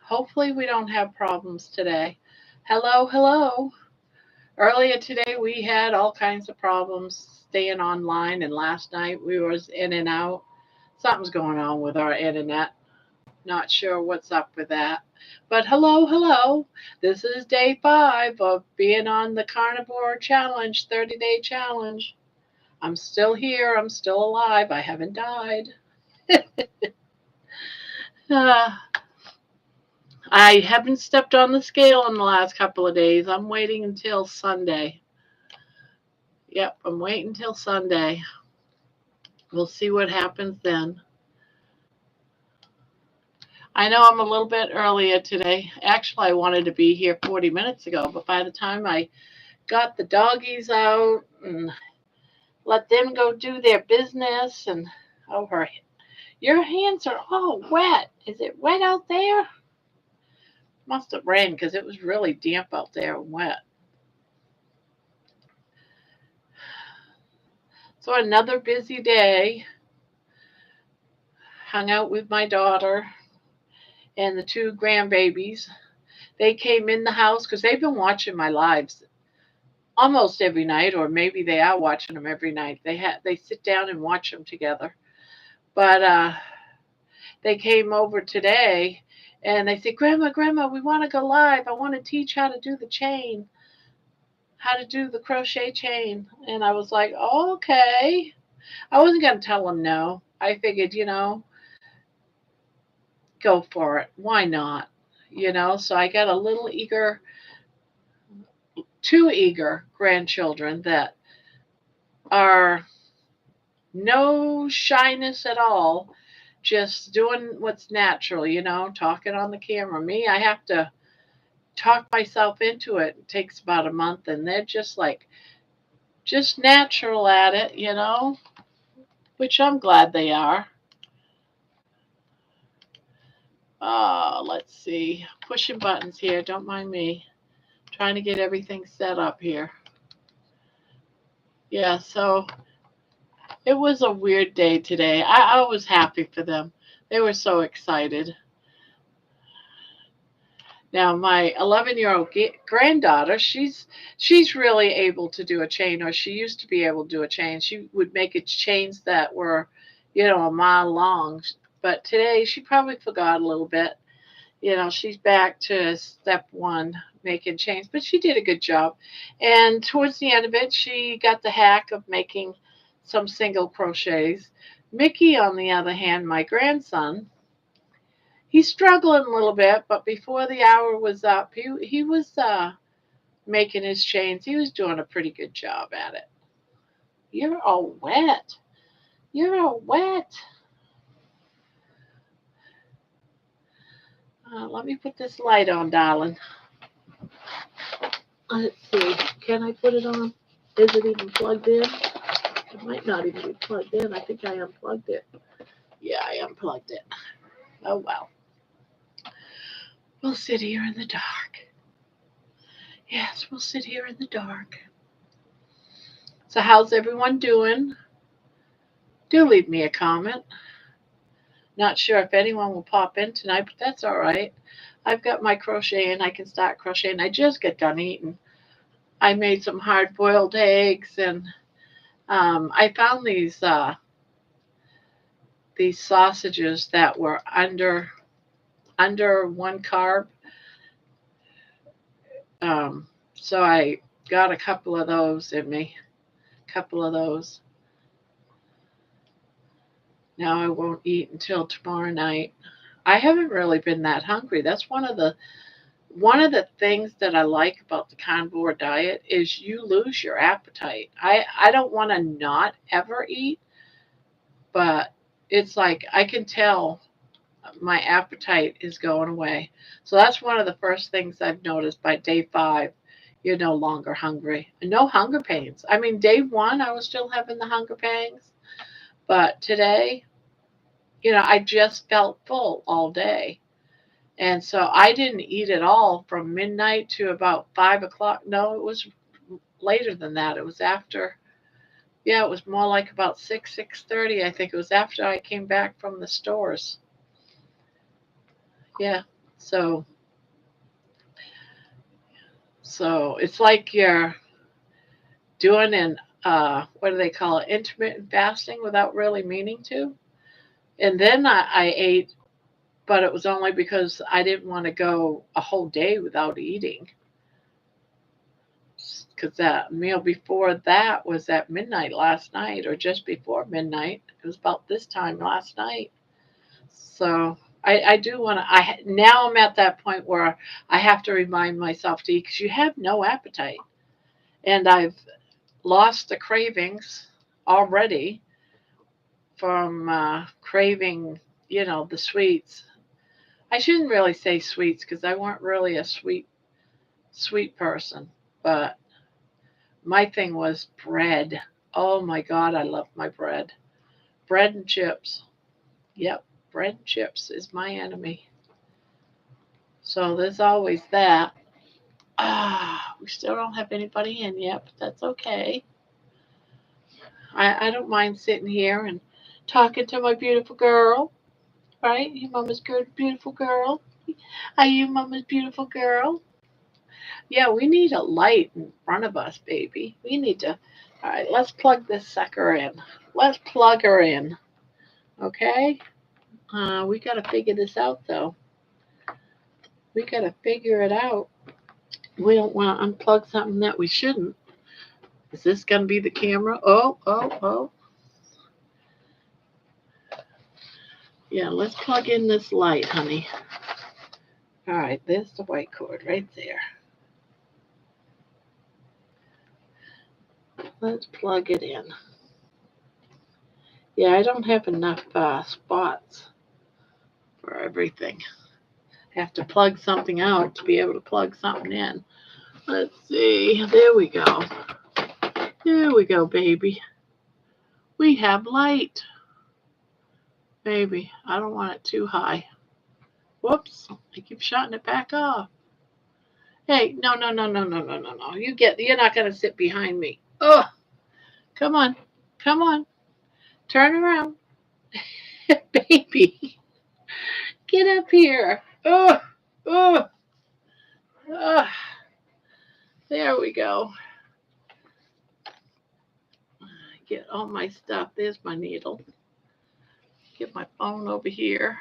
Hopefully we don't have problems today. Hello, hello. Earlier today we had all kinds of problems staying online, and last night we was in and out. Something's going on with our internet. Not sure what's up with that. But hello, hello. This is day 5 of being on the Carnivore Challenge, 30-day challenge. I'm still here. I'm still alive. I haven't died. Uh, I haven't stepped on the scale in the last couple of days. I'm waiting until Sunday. Yep, I'm waiting until Sunday. We'll see what happens then. I know I'm a little bit earlier today. Actually, I wanted to be here 40 minutes ago, but by the time I got the doggies out and let them go do their business, and oh, your hands are all wet. Is it wet out there? Must have rained because it was really damp out there and wet. So another busy day. Hung out with my daughter and the 2 grandbabies. They came in the house because they've been watching my lives almost every night, or maybe they are watching them every night. They sit down and watch them together. But they came over today and they said, "Grandma, Grandma, we want to go live. I want to teach how to do the chain, how to do the crochet chain." And I was like, oh, "Okay." I wasn't going to tell them no. I figured, go for it. Why not? So I got a little eager, 2 eager grandchildren that are no shyness at all, just doing what's natural, talking on the camera. Me, I have to talk myself into it. It takes about a month, and they're just natural at it, which I'm glad they are. Let's see. Pushing buttons here. Don't mind me. Trying to get everything set up here. Yeah, so it was a weird day today. I was happy for them. They were so excited. Now my 11-year-old granddaughter, she's really able to do a chain, or she used to be able to do a chain. She would make it chains that were, a mile long. But today she probably forgot a little bit. She's back to step 1, making chains, but she did a good job. And towards the end of it, she got the hack of making some single crochets. Mickey, on the other hand, my grandson, he's struggling a little bit, but before the hour was up, he was making his chains. He was doing a pretty good job at it. You're all wet. You're all wet. Let me put this light on, darling. Let's see. Can I put it on? Is it even plugged in? It might not even be plugged in. I think I unplugged it. Yeah, I unplugged it. Oh well. We'll sit here in the dark. Yes, we'll sit here in the dark. So, how's everyone doing? Do leave me a comment. Not sure if anyone will pop in tonight, but that's all right. I've got my crochet and I can start crocheting. I just got done eating. I made some hard boiled eggs, and I found these sausages that were under 1 carb. So I got a couple of those in me. Couple of those. Now I won't eat until tomorrow night. I haven't really been that hungry. That's one of the things that I like about the carnivore diet is you lose your appetite. I don't want to not ever eat, but it's like I can tell my appetite is going away. So that's one of the first things I've noticed by day 5. You're no longer hungry. No hunger pains. I mean, day 1, I was still having the hunger pangs, but today, I just felt full all day. And so I didn't eat at all from midnight to about 5 o'clock. No, it was later than that. It was after, yeah, it was more like about 6:30. I think it was after I came back from the stores. Yeah. So it's like you're doing an what do they call it, intermittent fasting without really meaning to. And then I ate, but it was only because I didn't want to go a whole day without eating. Because that meal before that was at midnight last night, or just before midnight. It was about this time last night. So I do want to. Now I'm at that point where I have to remind myself to eat because you have no appetite, and I've lost the cravings already from craving, the sweets. I shouldn't really say sweets because I weren't really a sweet person, but my thing was bread. Oh my God, I love my bread. Bread and chips. Yep, bread and chips is my enemy. So there's always that. We still don't have anybody in yet, but that's okay. I don't mind sitting here and talking to my beautiful girl, right? Your mama's good, beautiful girl. Are you mama's beautiful girl? Yeah, we need a light in front of us, baby. We need to. All right, let's plug this sucker in. Let's plug her in, okay? We got to figure this out, though. We got to figure it out. We don't want to unplug something that we shouldn't. Is this going to be the camera? Oh, oh, oh. Yeah, let's plug in this light, honey. All right, there's the white cord right there. Let's plug it in. Yeah, I don't have enough spots for everything. I have to plug something out to be able to plug something in. Let's see. There we go. There we go, baby. We have light. Baby, I don't want it too high. Whoops, I keep shutting it back off. Hey, no. You're not gonna sit behind me. Oh, come on. Come on. Turn around. Baby. Get up here. Oh, oh, oh. There we go. Get all my stuff. There's my needle. Get my phone over here.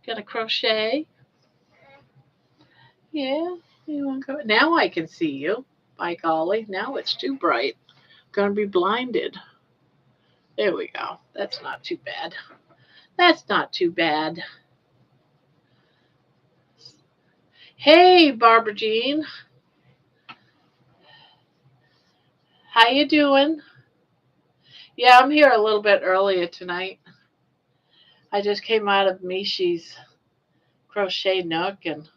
Gonna crochet. Yeah, you want to go? Now I can see you. By golly, now it's too bright. Gonna be blinded. There we go. That's not too bad. That's not too bad. Hey, Barbara Jean. How you doing? Yeah, I'm here a little bit earlier tonight. I just came out of Mishi's crochet nook and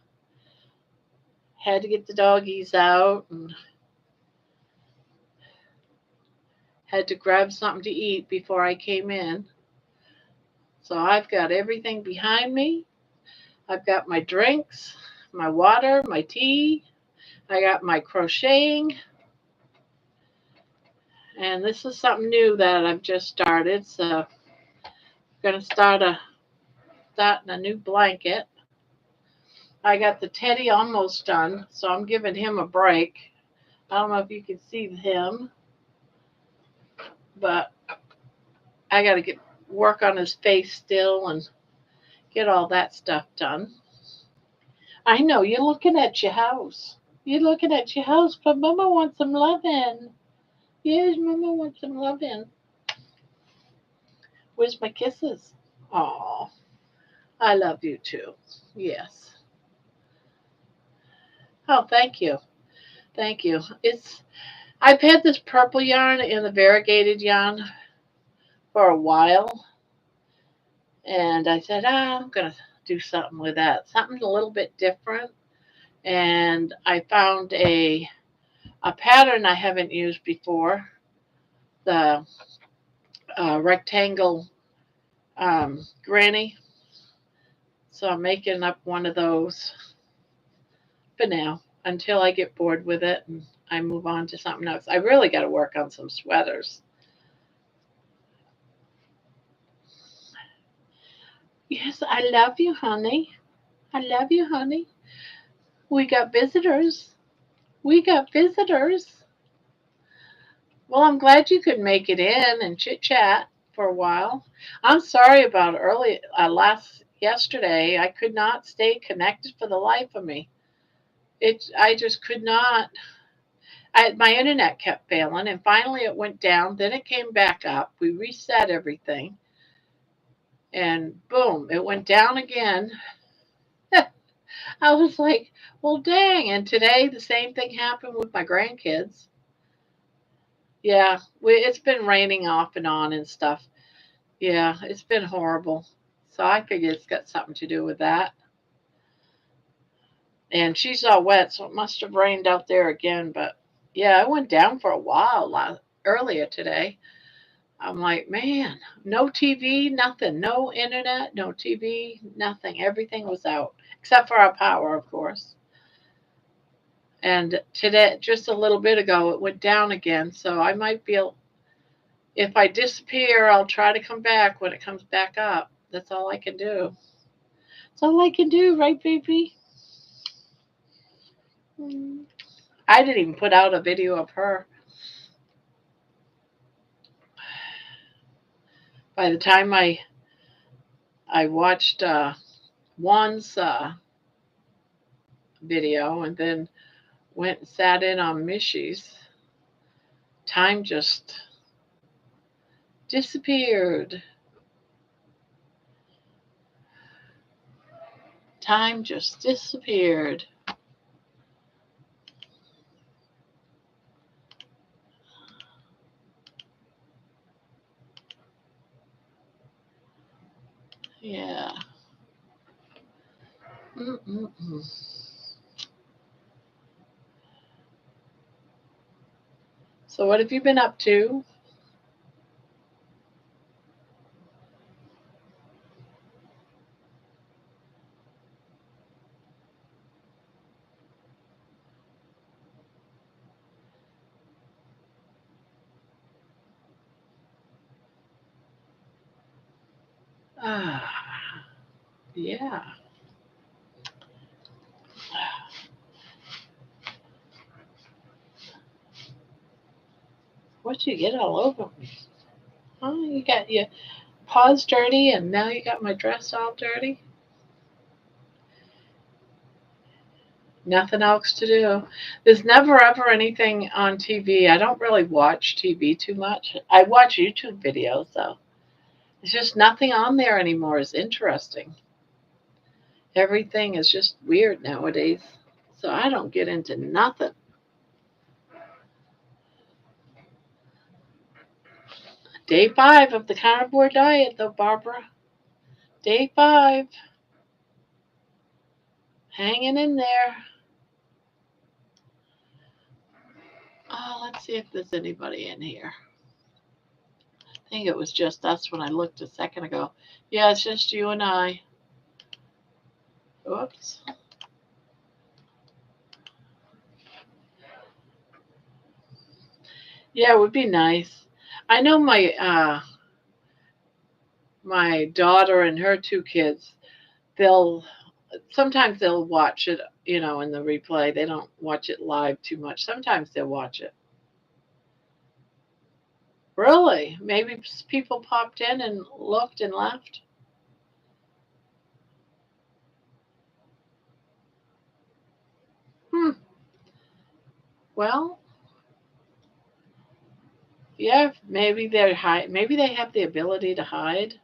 had to get the doggies out and had to grab something to eat before I came in. So I've got everything behind me. I've got my drinks, my water, my tea. I got my crocheting. And this is something new that I've just started. So I'm going to starting a new blanket. I got the teddy almost done, so I'm giving him a break. I don't know if you can see him, but I got to work on his face still and get all that stuff done. I know you're looking at your house. You're looking at your house, but Mama wants some loving. Yes, Mama wants some loving. Where's my kisses? Oh, I love you too. Yes. Oh, thank you. Thank you. I've had this purple yarn and the variegated yarn for a while, and I said, I'm gonna do something with that, something a little bit different. And I found a pattern I haven't used before, the rectangle granny. So I'm making up one of those for now until I get bored with it and I move on to something else. I really got to work on some sweaters. Yes, I love you, honey. I love you, honey. We got visitors. We got visitors. Well, I'm glad you could make it in and chit chat for a while. I'm sorry about early last yesterday. I could not stay connected for the life of me. I just could not. My internet kept failing, and finally it went down. Then it came back up. We reset everything, and boom, it went down again. I was like, well, dang. And today the same thing happened with my grandkids. Yeah, it's been raining off and on and stuff. Yeah, it's been horrible. So I figure it's got something to do with that. And she's all wet, so it must have rained out there again. But yeah, I went down for a while earlier today. I'm like, man, no TV, nothing, no internet, no TV, nothing. Everything was out except for our power, of course. And today, just a little bit ago, it went down again. So I might be, if I disappear, I'll try to come back when it comes back up. That's all I can do. That's all I can do, right, baby? Mm. I didn't even put out a video of her. By the time I watched Juan's video and then went and sat in on Mishy's, time just disappeared. Time just disappeared. Yeah. Mm-mm-mm. So what have you been up to? Ah, yeah. What you get all over me? Oh, you got your paws dirty, and now you got my dress all dirty. Nothing else to do. There's never ever anything on TV. I don't really watch TV too much. I watch YouTube videos though. There's just nothing on there anymore is interesting. Everything is just weird nowadays. So I don't get into nothing. Day 5 of the carnivore diet though, Barbara. Day 5. Hanging in there. Oh, let's see if there's anybody in here. I think it was just us when I looked a second ago. Yeah, it's just you and I. Oops. Yeah, it would be nice. I know my daughter and her 2 kids, they'll sometimes they'll watch it, in the replay. They don't watch it live too much. Sometimes they'll watch it. Really? Maybe people popped in and looked and left. Hmm. Well, yeah, maybe they're hide. Maybe they have the ability to hide.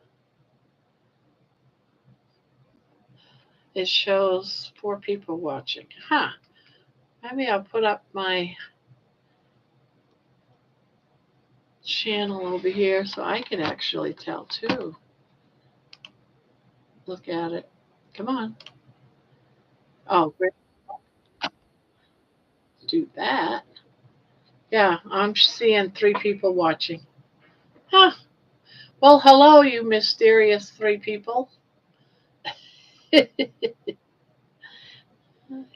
It shows 4 people watching. Huh. Maybe I'll put up my channel over here so I can actually tell too. Look at it. Come on. Oh, great. Do that. Yeah, I'm seeing 3 people watching. Huh. Well, hello, you mysterious 3 people.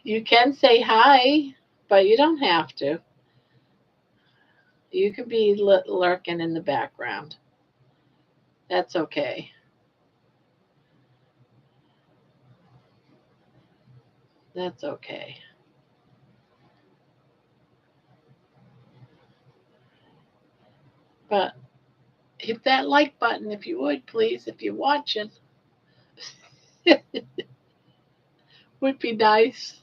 You can say hi, but you don't have to. You can be lurking in the background. That's okay. That's okay. But hit that like button if you would, please, if you're watching. Would be nice.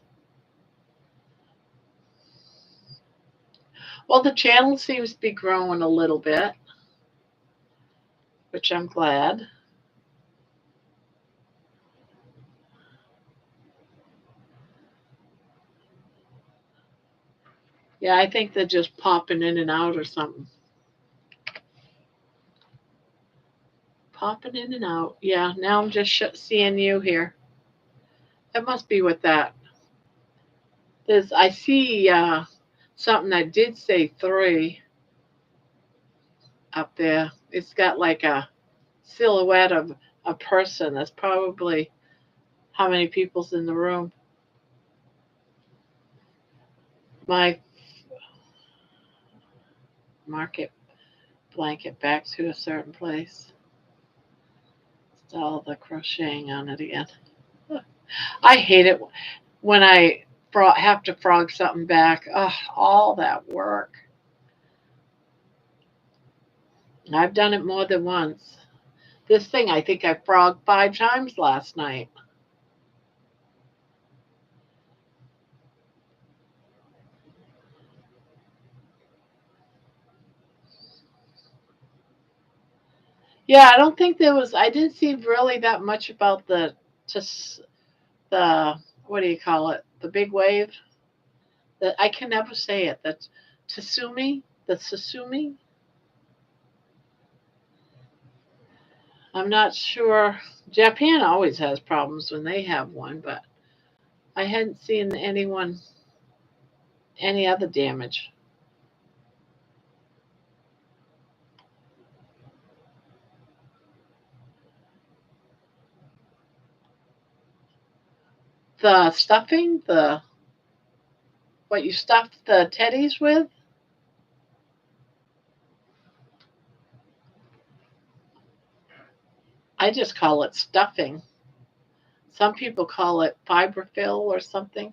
Well, the channel seems to be growing a little bit, which I'm glad. Yeah, I think they're just popping in and out or something. Popping in and out. Yeah, now I'm just seeing you here. That must be with that. I see something that did say 3 up there. It's got like a silhouette of a person. That's probably how many people's in the room. My market blanket back to a certain place. It's all the crocheting on it again. I hate it when I have to frog something back. Ugh, all that work. I've done it more than once. This thing, I think I frogged 5 times last night. Yeah, I don't think there was. I didn't see really that much about just the what do you call it? The big wave. That I can never say it. That's Tsumi. The Susumi. I'm not sure. Japan always has problems when they have one, but I hadn't seen any other damage. The stuffing, the what you stuffed the teddies with. I just call it stuffing. Some people call it fiberfill or something.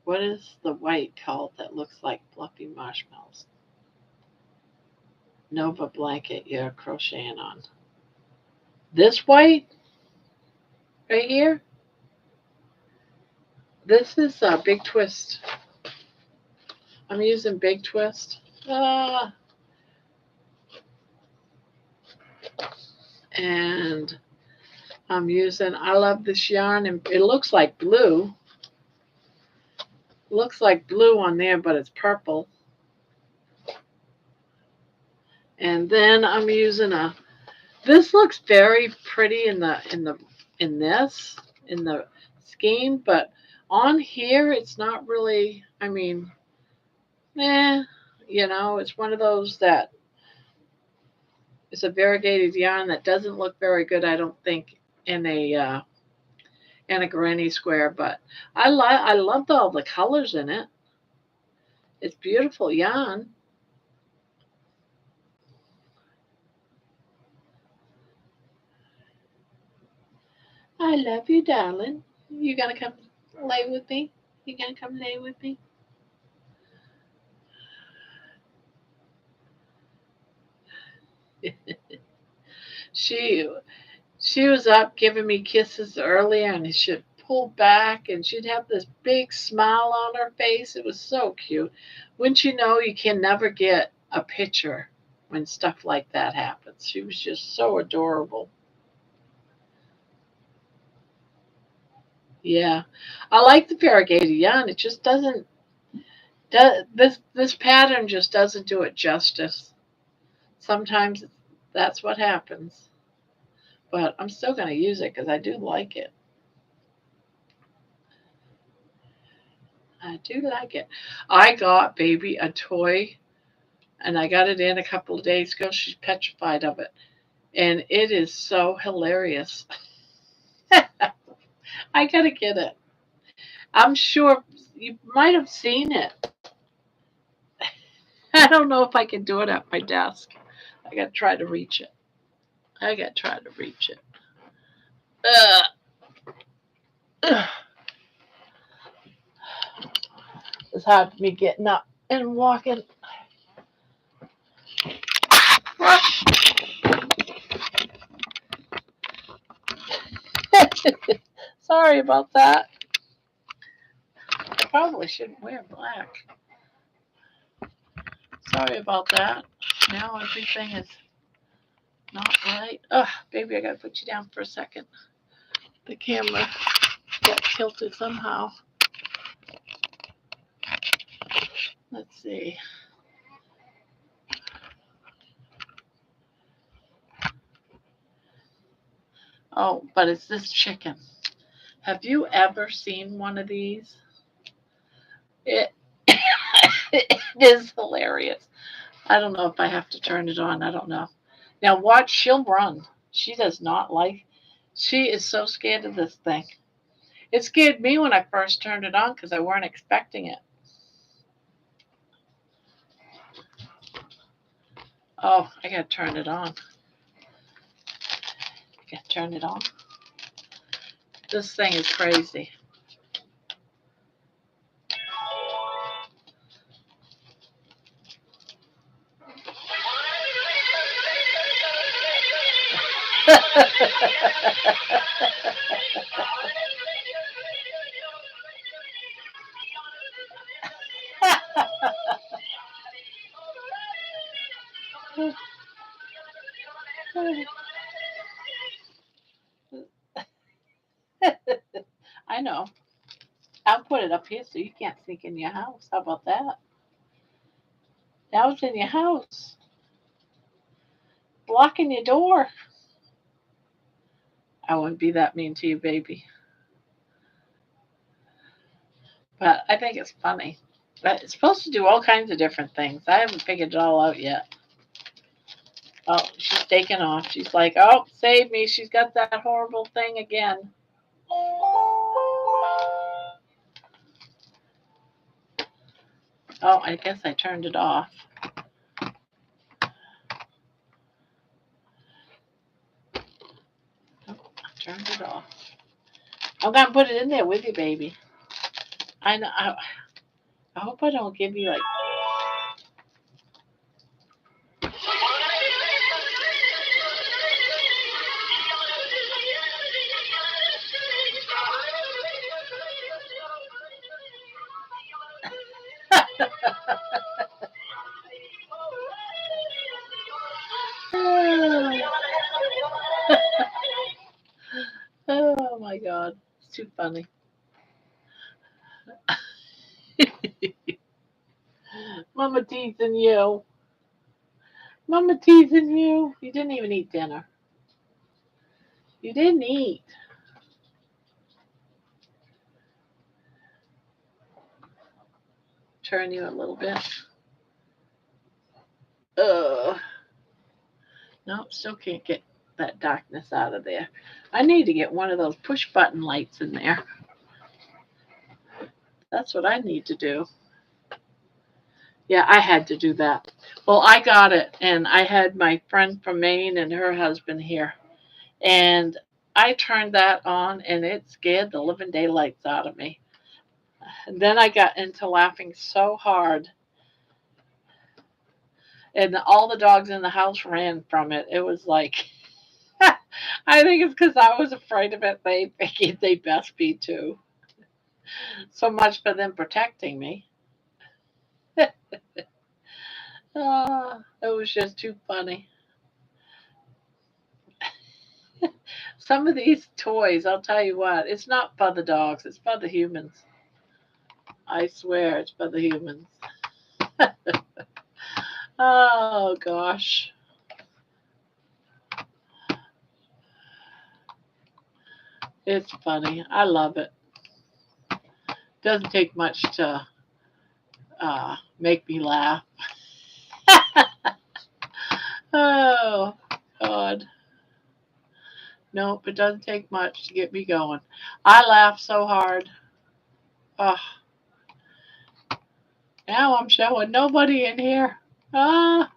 What is the white called that looks like fluffy marshmallows? Nova blanket you're crocheting on. This white right here, this is a big twist. I'm using big twist. Uh, and I love this yarn, and it looks like blue. Looks like blue on there, but it's purple. And then I'm using this looks very pretty in this, in the scheme, but on here it's not really, I mean, it's one of those that it's a variegated yarn that doesn't look very good, I don't think, in a granny square, but I loved all the colors in it. It's beautiful yarn. I love you, darling. You gonna come lay with me? You gonna come lay with me? she she was up giving me kisses earlier, and she'd pull back, and she'd have this big smile on her face. It was so cute. Wouldn't you know, you can never get a picture when stuff like that happens. She was just so adorable. Yeah, I like the variegated yarn. It just doesn't. This pattern just doesn't do it justice. Sometimes that's what happens. But I'm still going to use it because I do like it. I do like it. I got baby a toy, and I got it in a couple of days ago. She's petrified of it, and it is so hilarious. I gotta get it. I'm sure you might have seen it. I don't know if I can do it at my desk. I got to try to reach it. Ugh. It's hard for me getting up and walking. Sorry about that. I probably shouldn't wear black. Sorry about that. Now everything is not right. Oh, baby, I gotta put you down for a second. The camera got tilted somehow. Let's see. Oh, but it's this chicken. Have you ever seen one of these? It, it is hilarious. I don't know if I have to turn it on. I don't know. Now watch, she'll run. She does not like. She is so scared of this thing. It scared me when I first turned it on because I weren't expecting it. Oh, I gotta turn it on. I gotta turn it on. This thing is crazy. I know. I'll put it up here so you can't sneak in your house. How about that? Now it's in your house, blocking your door. I wouldn't be that mean to you, baby. But I think it's funny. But it's supposed to do all kinds of different things. I haven't figured it all out yet. Oh, she's taking off. She's like, oh, save me. She's got that horrible thing again. Oh, I guess I turned it off. Oh, I turned it off. I'm going to put it in there with you, baby. I know. I hope I don't give you like. Oh my God. It's too funny. Mama teasing you. Mama teasing you. You didn't even eat dinner. You didn't eat. Turn you a little bit. Ugh. No, still can't get that darkness out of there. I need to get one of those push button lights in there. That's what I need to do. Yeah, I had to do that. Well, I got it, and I had my friend from Maine and her husband here, and I turned that on, and it scared the living daylights out of me. And then I got into laughing so hard, and all the dogs in the house ran from it. It was like, I think it's because I was afraid of it. They figured they best be too. So much for them protecting me. It was just too funny. Some of these toys, I'll tell you what, it's not for the dogs, it's for the humans. I swear it's for the humans. Oh gosh. It's funny. I love it. Doesn't take much to make me laugh. Oh God. Nope, it doesn't take much to get me going. I laugh so hard. Oh, now I'm showing nobody in here. Ah,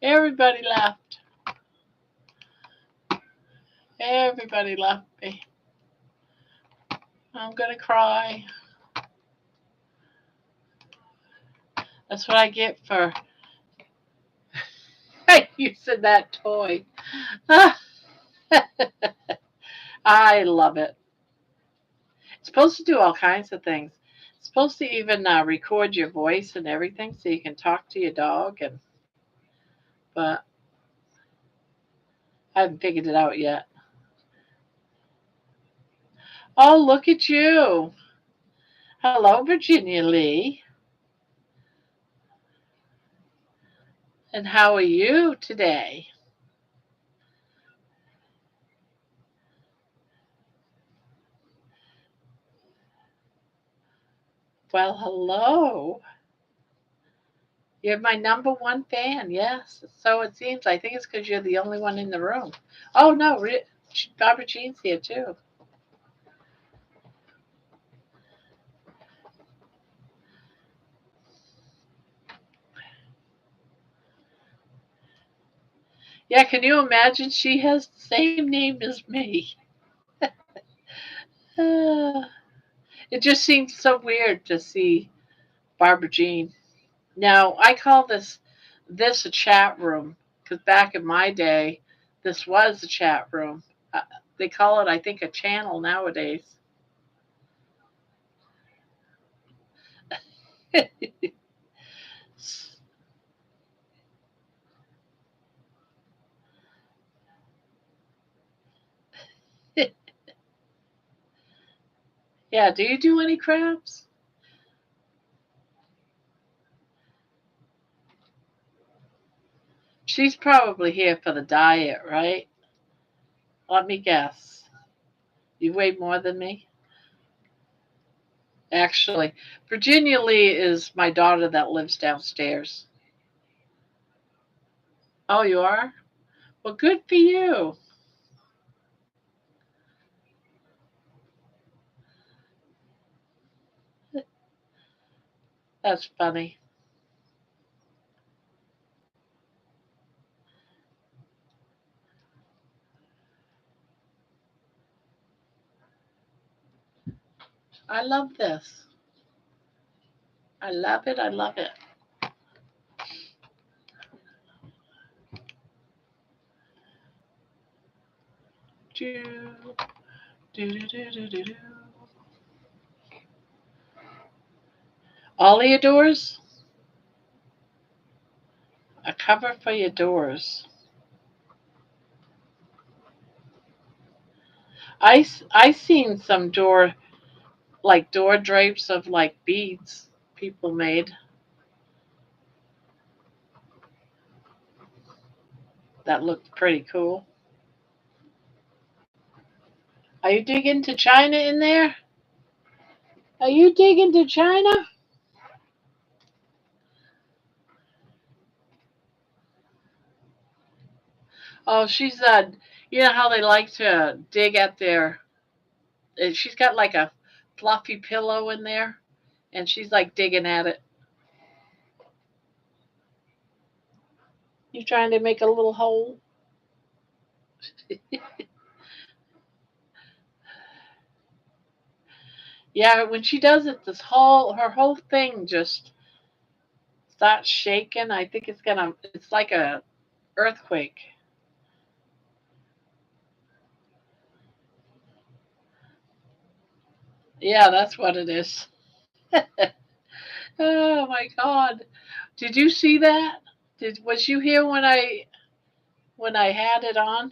Everybody left. Everybody left me. I'm gonna cry. That's what I get for using that toy. I love it. It's supposed to do all kinds of things. It's supposed to even record your voice and everything, so you can talk to your dog. But I haven't figured it out yet. Oh, look at you! Hello, Virginia Lee. And how are you today? Well, hello. You're my number one fan, yes. So it seems. I think it's because you're the only one in the room. Oh, no, Barbara Jean's here too. Yeah, can you imagine? She has the same name as me. Uh, it just seems so weird to see Barbara Jean. Now, I call this a chat room because back in my day, this was a chat room. Uh, they call it, I think, a channel nowadays. Yeah, do you do any crafts? She's probably here for the diet, right? Let me guess. You weigh more than me? Actually, Virginia Lee is my daughter that lives downstairs. Oh, you are? Well, good for you. That's funny. I love this. I love it. I love it. Do, do. All of your doors? A cover for your doors. I seen some door drapes of like beads people made. That looked pretty cool. Are you digging to China in there? Are you digging to China? Oh, she's you know how they like to dig at their. She's got like a fluffy pillow in there, and she's like digging at it. You trying to make a little hole? Yeah, when she does it, her whole thing just starts shaking. I think it's like a earthquake. Yeah, that's what it is. Oh my God. Did you see that? Was you here when I had it on?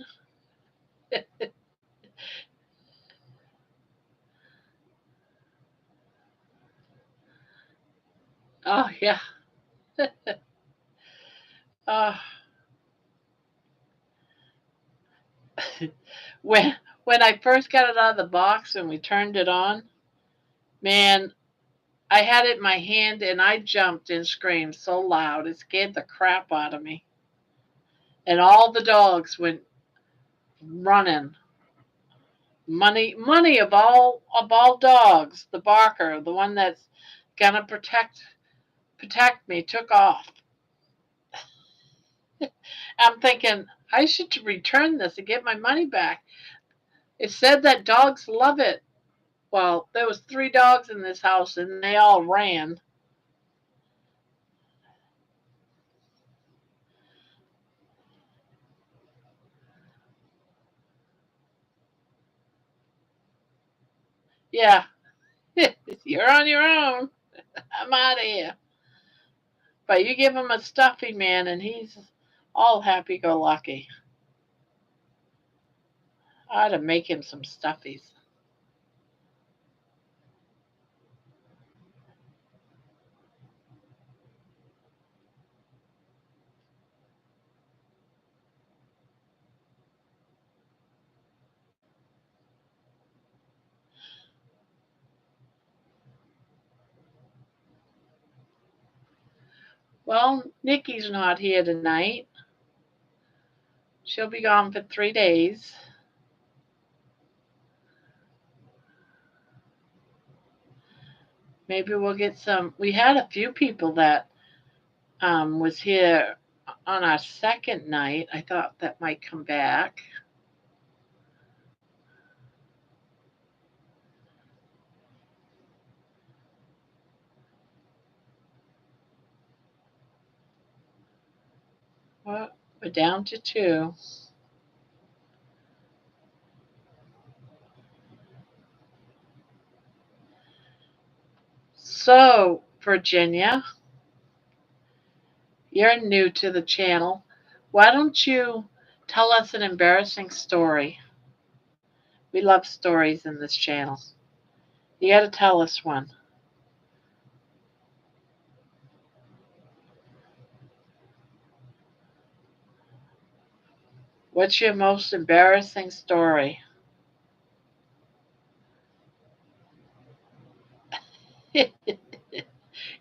Oh yeah. Uh, when I first got it out of the box and we turned it on, man, I had it in my hand and I jumped and screamed so loud it scared the crap out of me. And all the dogs went running. Money of all dogs, the barker, the one that's gonna protect me, took off. I'm thinking I should return this and get my money back. It said that dogs love it. Well, there was 3 dogs in this house and they all ran. Yeah, you're on your own. I'm out of here. But you give him a stuffy man and he's all happy go lucky. I ought to make him some stuffies. Well, Nikki's not here tonight. She'll be gone for 3 days. Maybe we'll get some. We had a few people that was here on our second night. I thought that might come back. Well, we're down to 2. So, Virginia, you're new to the channel. Why don't you tell us an embarrassing story? We love stories in this channel. You got to tell us one. What's your most embarrassing story?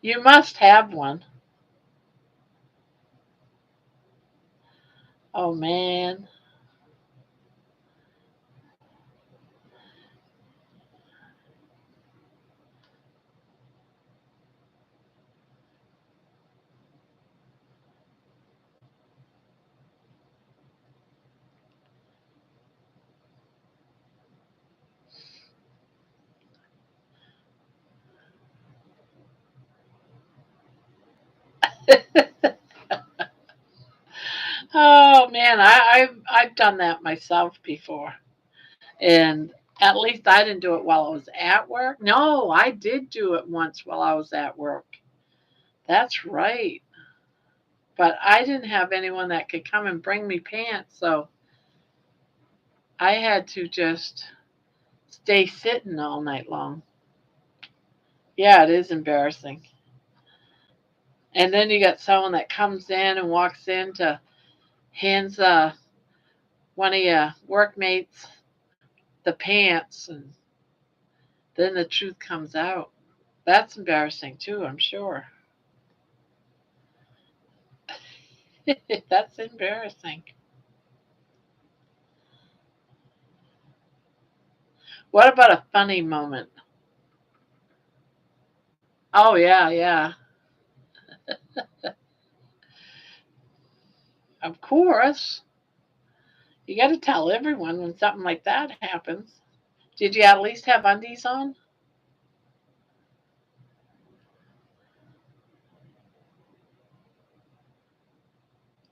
You must have one. Oh, man. Oh, man. I've done that myself before. And at least I didn't do it while I was at work. No, I did do it once while I was at work. That's right. But I didn't have anyone that could come and bring me pants, so I had to just stay sitting all night long. Yeah, it is embarrassing. And then you got someone that comes in and walks in to hands one of your workmates the pants, and then the truth comes out. That's embarrassing too, I'm sure. That's embarrassing. What about a funny moment? Oh, yeah, yeah. Of course. You got to tell everyone when something like that happens. Did you at least have undies on?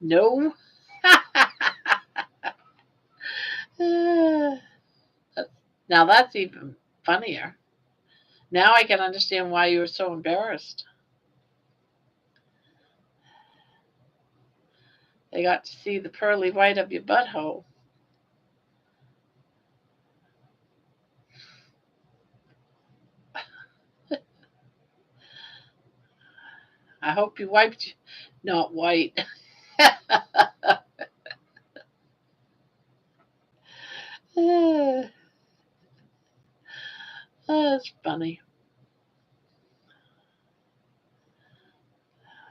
No. Now that's even funnier. Now I can understand why you were so embarrassed. They got to see the pearly white of your butthole. I hope you wiped, not white. That's funny.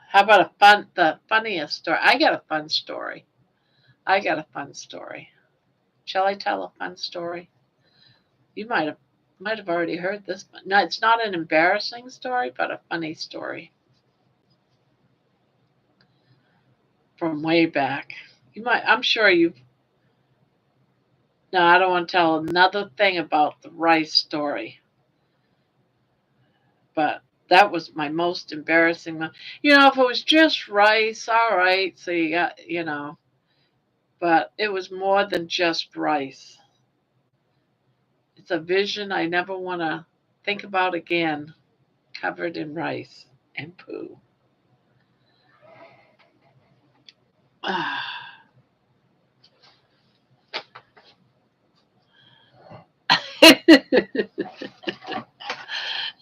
How about the funniest story? I got a fun story. I got a fun story. Shall I tell a fun story? You might have already heard this, but no, it's not an embarrassing story, but a funny story. from way back. I'm sure you've. No, I don't want to tell another thing about the rice story, but that was my most embarrassing one. If it was just rice, all right. So you got. But it was more than just rice. It's a vision I never want to think about again, covered in rice and poo.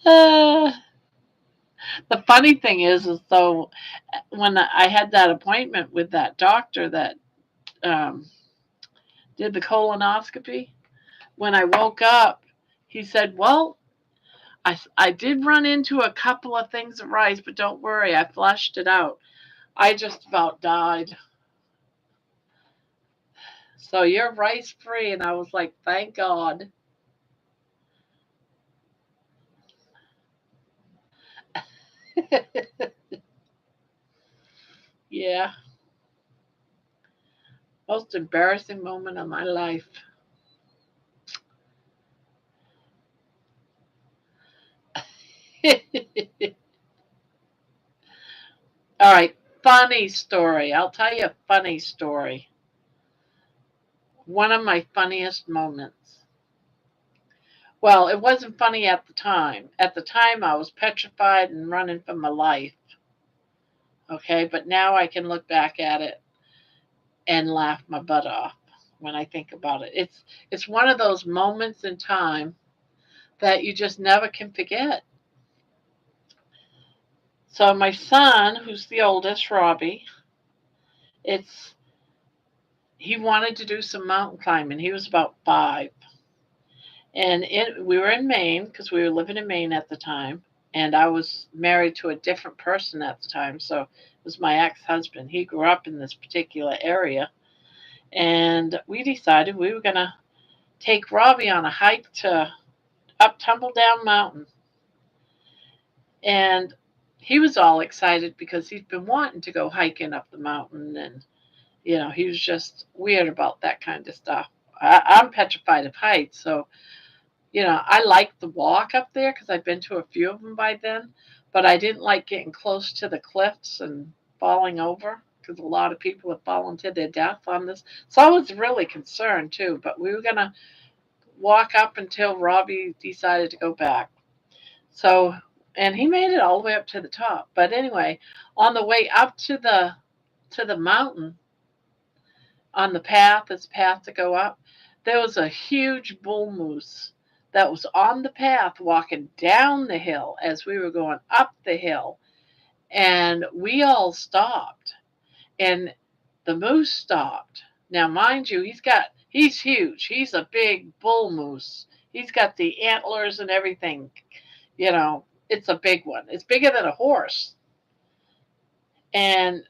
Uh, the funny thing is though, when I had that appointment with that doctor that um, did the colonoscopy, when I woke up, he said, "Well, I did run into a couple of things of rice, but don't worry, I flushed it out." I just about died. So you're rice free, and I was like, "Thank God." Yeah, most embarrassing moment of my life. All right, funny story. I'll tell you a funny story. One of my funniest moments. Well, it wasn't funny at the time. At the time, I was petrified and running for my life. Okay, but now I can look back at it and laugh my butt off when I think about it. It's one of those moments in time that you just never can forget. So my son, who's the oldest, Robbie, it's he wanted to do some mountain climbing. He was about 5. And we were in Maine because we were living in Maine at the time. And I was married to a different person at the time. So it was my ex husband. He grew up in this particular area. And we decided we were going to take Robbie on a hike to up Tumble Down Mountain. And he was all excited because he'd been wanting to go hiking up the mountain. And, he was just weird about that kind of stuff. I'm petrified of heights. So I liked the walk up there because I'd been to a few of them by then, but I didn't like getting close to the cliffs and falling over because a lot of people have fallen to their death on this. So I was really concerned too, but we were going to walk up until Robbie decided to go back. So, and he made it all the way up to the top. But anyway, on the way up to the mountain, on the path, this path to go up, there was a huge bull moose that was on the path walking down the hill as we were going up the hill. And we all stopped. And the moose stopped. Now, mind you, he's huge. He's a big bull moose. He's got the antlers and everything. It's a big one. It's bigger than a horse. And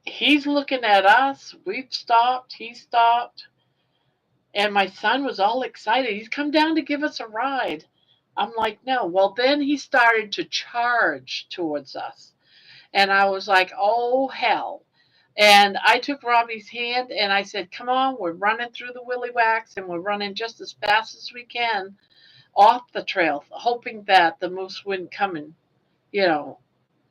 he's looking at us. We've stopped. He stopped. And my son was all excited. He's come down to give us a ride. I'm like, no. Well, then he started to charge towards us. And I was like, oh, hell. And I took Robbie's hand and I said, come on, we're running through the willy wax and we're running just as fast as we can off the trail, hoping that the moose wouldn't come and, you know,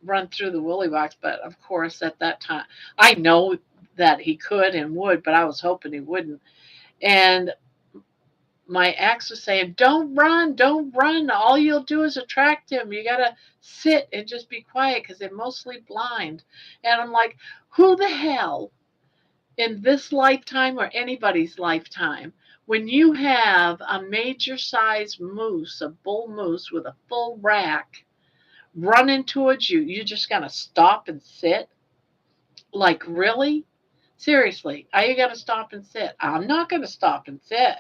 run through the willy wax. But of course, at that time, I know that he could and would, but I was hoping he wouldn't. And my ex was saying, don't run, don't run. All you'll do is attract him. You got to sit and just be quiet because they're mostly blind. And I'm like, who the hell in this lifetime or anybody's lifetime, when you have a major size moose, a bull moose with a full rack running towards you, you're just going to stop and sit? Like, really? Seriously, are you going to stop and sit? I'm not going to stop and sit.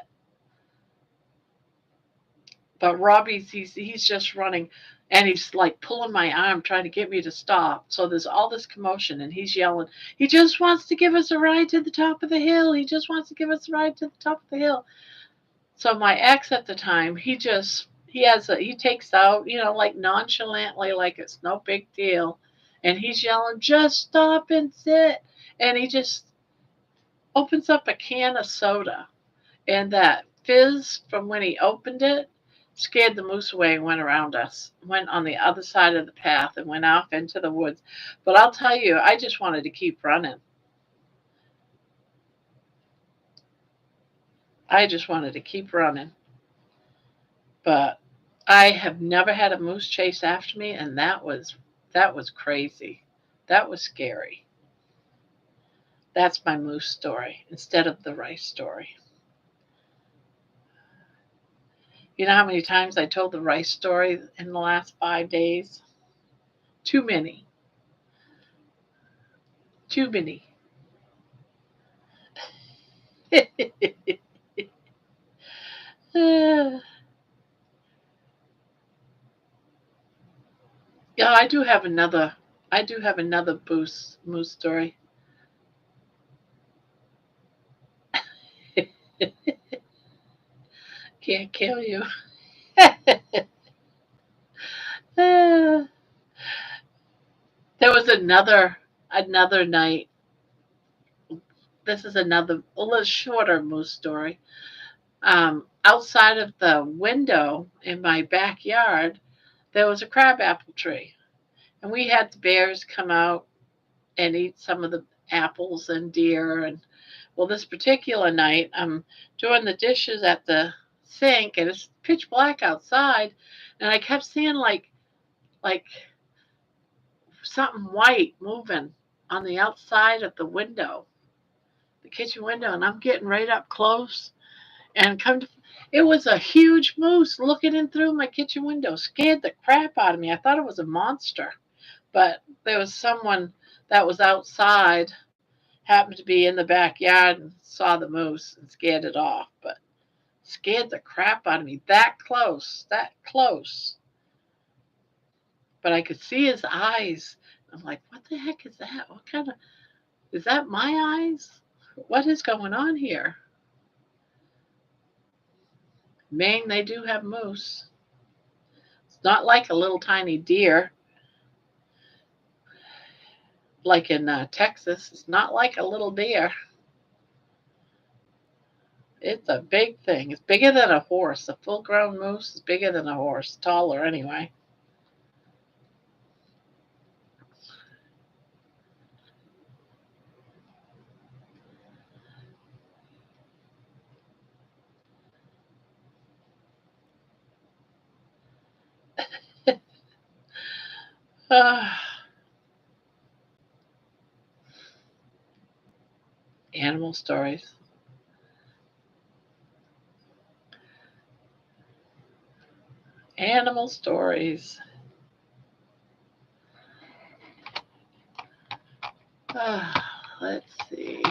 But Robbie's he's just running and he's like pulling my arm trying to get me to stop. So there's all this commotion and he's yelling, he just wants to give us a ride to the top of the hill. He just wants to give us a ride to the top of the hill. So my ex at the time, he takes out, like nonchalantly, like it's no big deal. and he's yelling, "Just stop and sit!" And he just opens up a can of soda, and that fizz from when he opened it scared the moose away and went around us, went on the other side of the path and went off into the woods. But I'll tell you, I just wanted to keep running. I just wanted to keep running. But I have never had a moose chase after me, and that was crazy. That was scary. That's my moose story instead of the rice story. You know how many times I told the rice story in the last 5 days? Too many. Too many. Yeah, I do have another. I do have another moose story. Can't kill you. There was another night. This is another a little shorter moose story. Outside of the window in my backyard, there was a crabapple tree, and we had the bears come out and eat some of the apples and deer. And well, this particular night, I'm doing the dishes at the sink, and it's pitch black outside, and I kept seeing like something white moving on the outside of the window, the kitchen window, and I'm getting right up close and come to, it was a huge moose looking in through my kitchen window. Scared the crap out of me. I thought it was a monster, but there was someone that was outside, happened to be in the backyard and saw the moose and scared it off. But scared the crap out of me. That close, that close. But I could see his eyes. I'm like, what the heck is that? What kind of, is that my eyes? What is going on here? Maine, they do have moose. It's not like a little tiny deer like in Texas. It's not like a little deer. It's a big thing. It's bigger than a horse. A full grown moose is bigger than a horse, taller anyway. uh, Animal stories. Animal stories. Uh, let's see.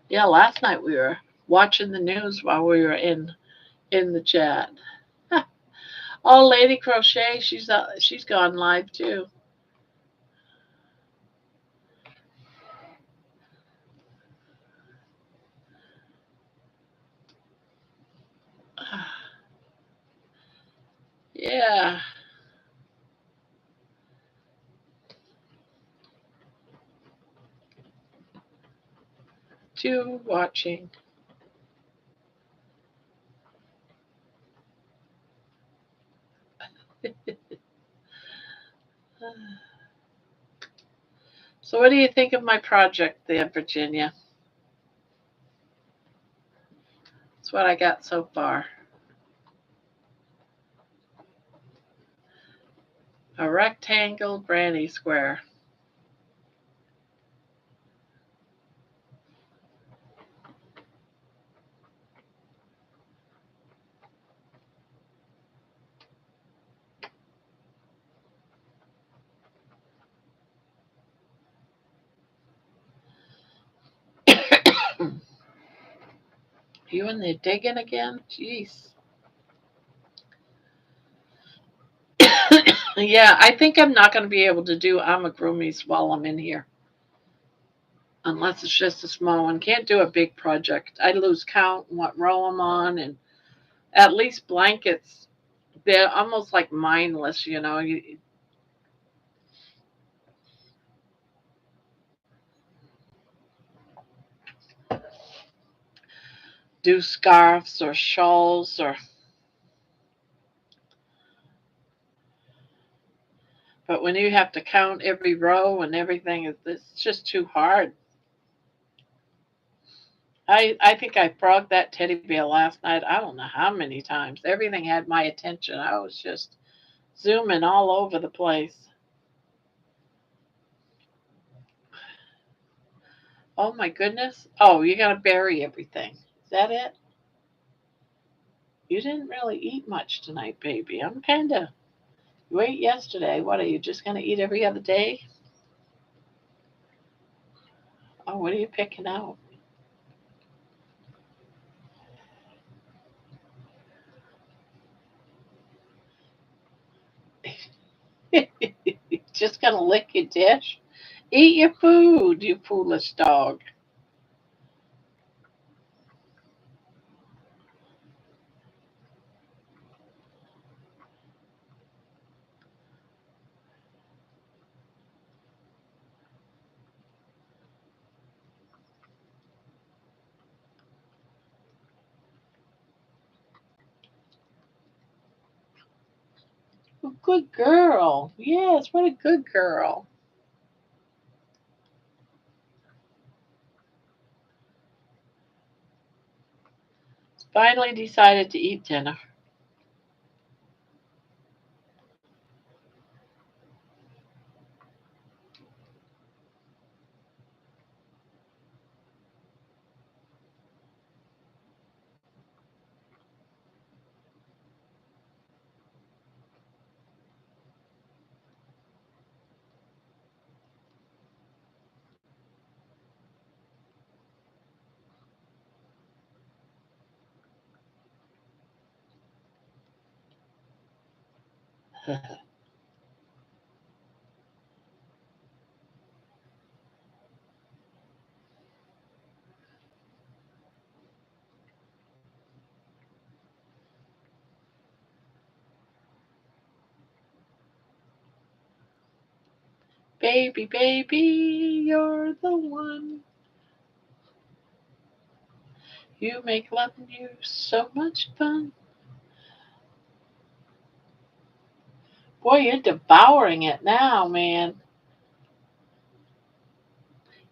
Yeah, last night we were watching the news while we were in the chat. Oh, Lady Crochet, she's gone live too. Yeah, two watching. So, what do you think of my project there, Virginia? That's what I got so far. A rectangle granny square. You in there digging again? Jeez. Yeah, I think I'm not going to be able to do amigurumis while I'm in here. Unless it's just a small one. Can't do a big project. I lose count and what row I'm on, and at least blankets, they're almost like mindless, you know. do scarves or shawls or but when you have to count every row and everything, it's just too hard. I think I frogged that teddy bear last night. I don't know how many times. Everything had my attention. I was just zooming all over the place. Oh my goodness. Oh, you got to bury everything. Is that it? You didn't really eat much tonight, baby. I'm kind of. You ate yesterday. What are you just going to eat every other day? Oh, what are you picking out? Just going to lick your dish? Eat your food, you foolish dog. Good girl. Yes, what a good girl. Finally decided to eat dinner. Baby, baby, you're the one. You make loving you so much fun. Boy, you're devouring it now, man.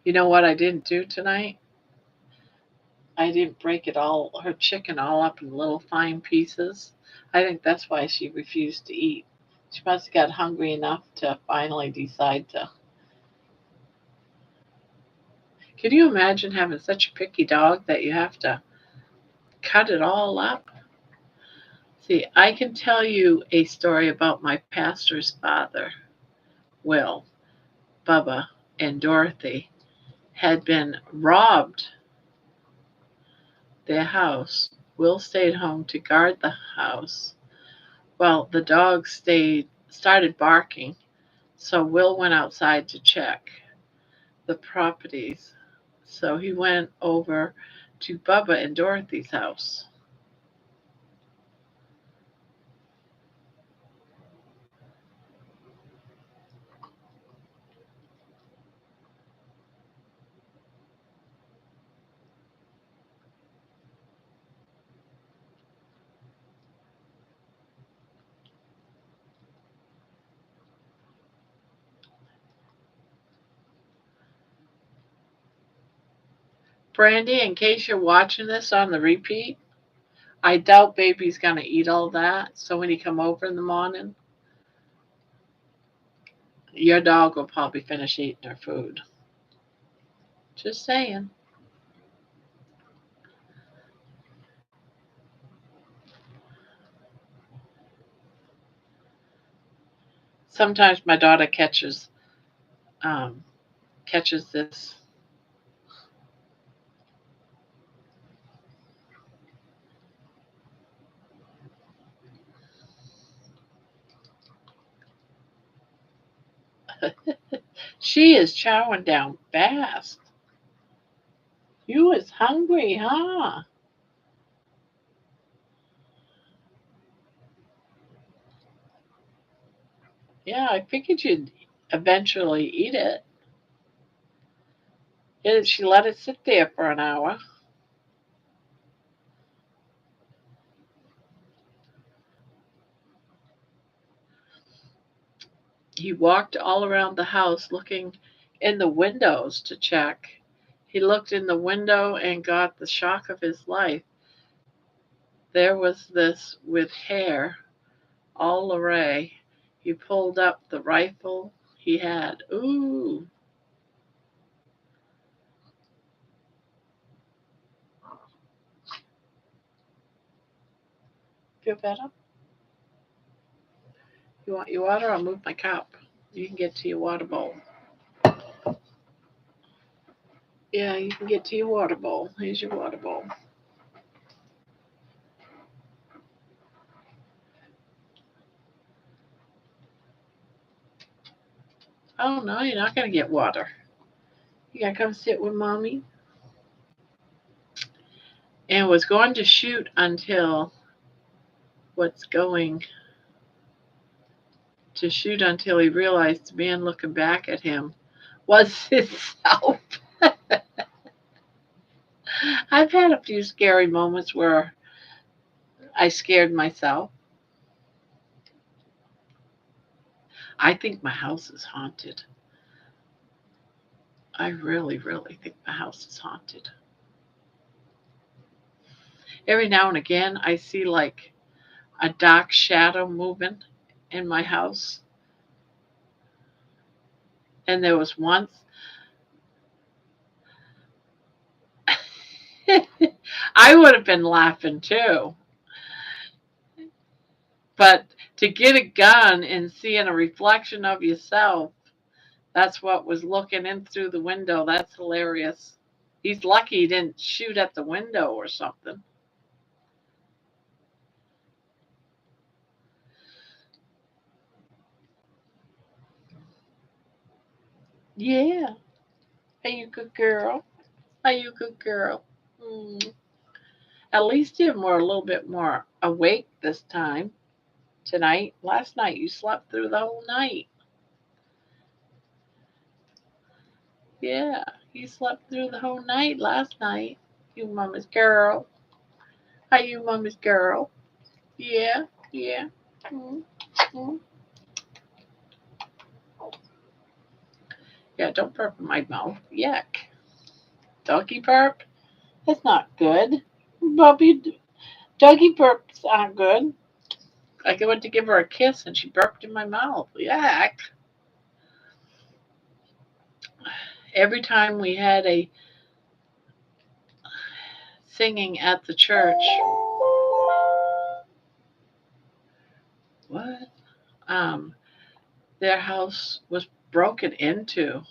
You know what I didn't do tonight? I didn't break it all, her chicken all up in little fine pieces. I think that's why she refused to eat. She must have got hungry enough to finally decide to. Can you imagine having such a picky dog that you have to cut it all up? See, I can tell you a story about my pastor's father, Will. Bubba and Dorothy had been robbed their house. Will stayed home to guard the house. Well, the dog started barking, so Will went outside to check the properties. So he went over to Bubba and Dorothy's house. Brandy, in case you're watching this on the repeat, I doubt baby's gonna eat all that. So when you come over in the morning, your dog will probably finish eating her food. Just saying. Sometimes my daughter um, catches this. She is chowing down fast. You is hungry, huh? Yeah, I figured you'd eventually eat it. She let it sit there for an hour. He walked all around the house looking in the windows to check. He looked in the window and got the shock of his life. There was this with hair all array. He pulled up the rifle he had. Ooh, feel better? You want your water? I'll move my cup. You can get to your water bowl. Yeah, you can get to your water bowl. Here's your water bowl. Oh no, you're not gonna get water. You gotta come sit with mommy. And was going to shoot until what's going to shoot until he realized the man looking back at him was himself. I've had a few scary moments where I scared myself. I think my house is haunted. I really, really think my house is haunted. Every now and again, I see like a dark shadow moving in my house. And there was once, I would have been laughing too. But to get a gun and seeing a reflection of yourself, that's what was looking in through the window. That's hilarious. He's lucky he didn't shoot at the window or something. Yeah. Are you a good girl? Are you a good girl? Mm. At least you were a little bit more awake this time tonight. Last night you slept through the whole night. Yeah, you slept through the whole night last night. You mama's girl. Are you mama's girl? Yeah, yeah. Mm, mm. Yeah, don't burp in my mouth. Yuck. Doggy burp? That's not good. Bubby, doggy burps aren't good. I went to give her a kiss and she burped in my mouth. Yuck. Every time we had a singing at the church, what? Um, their house was broken into.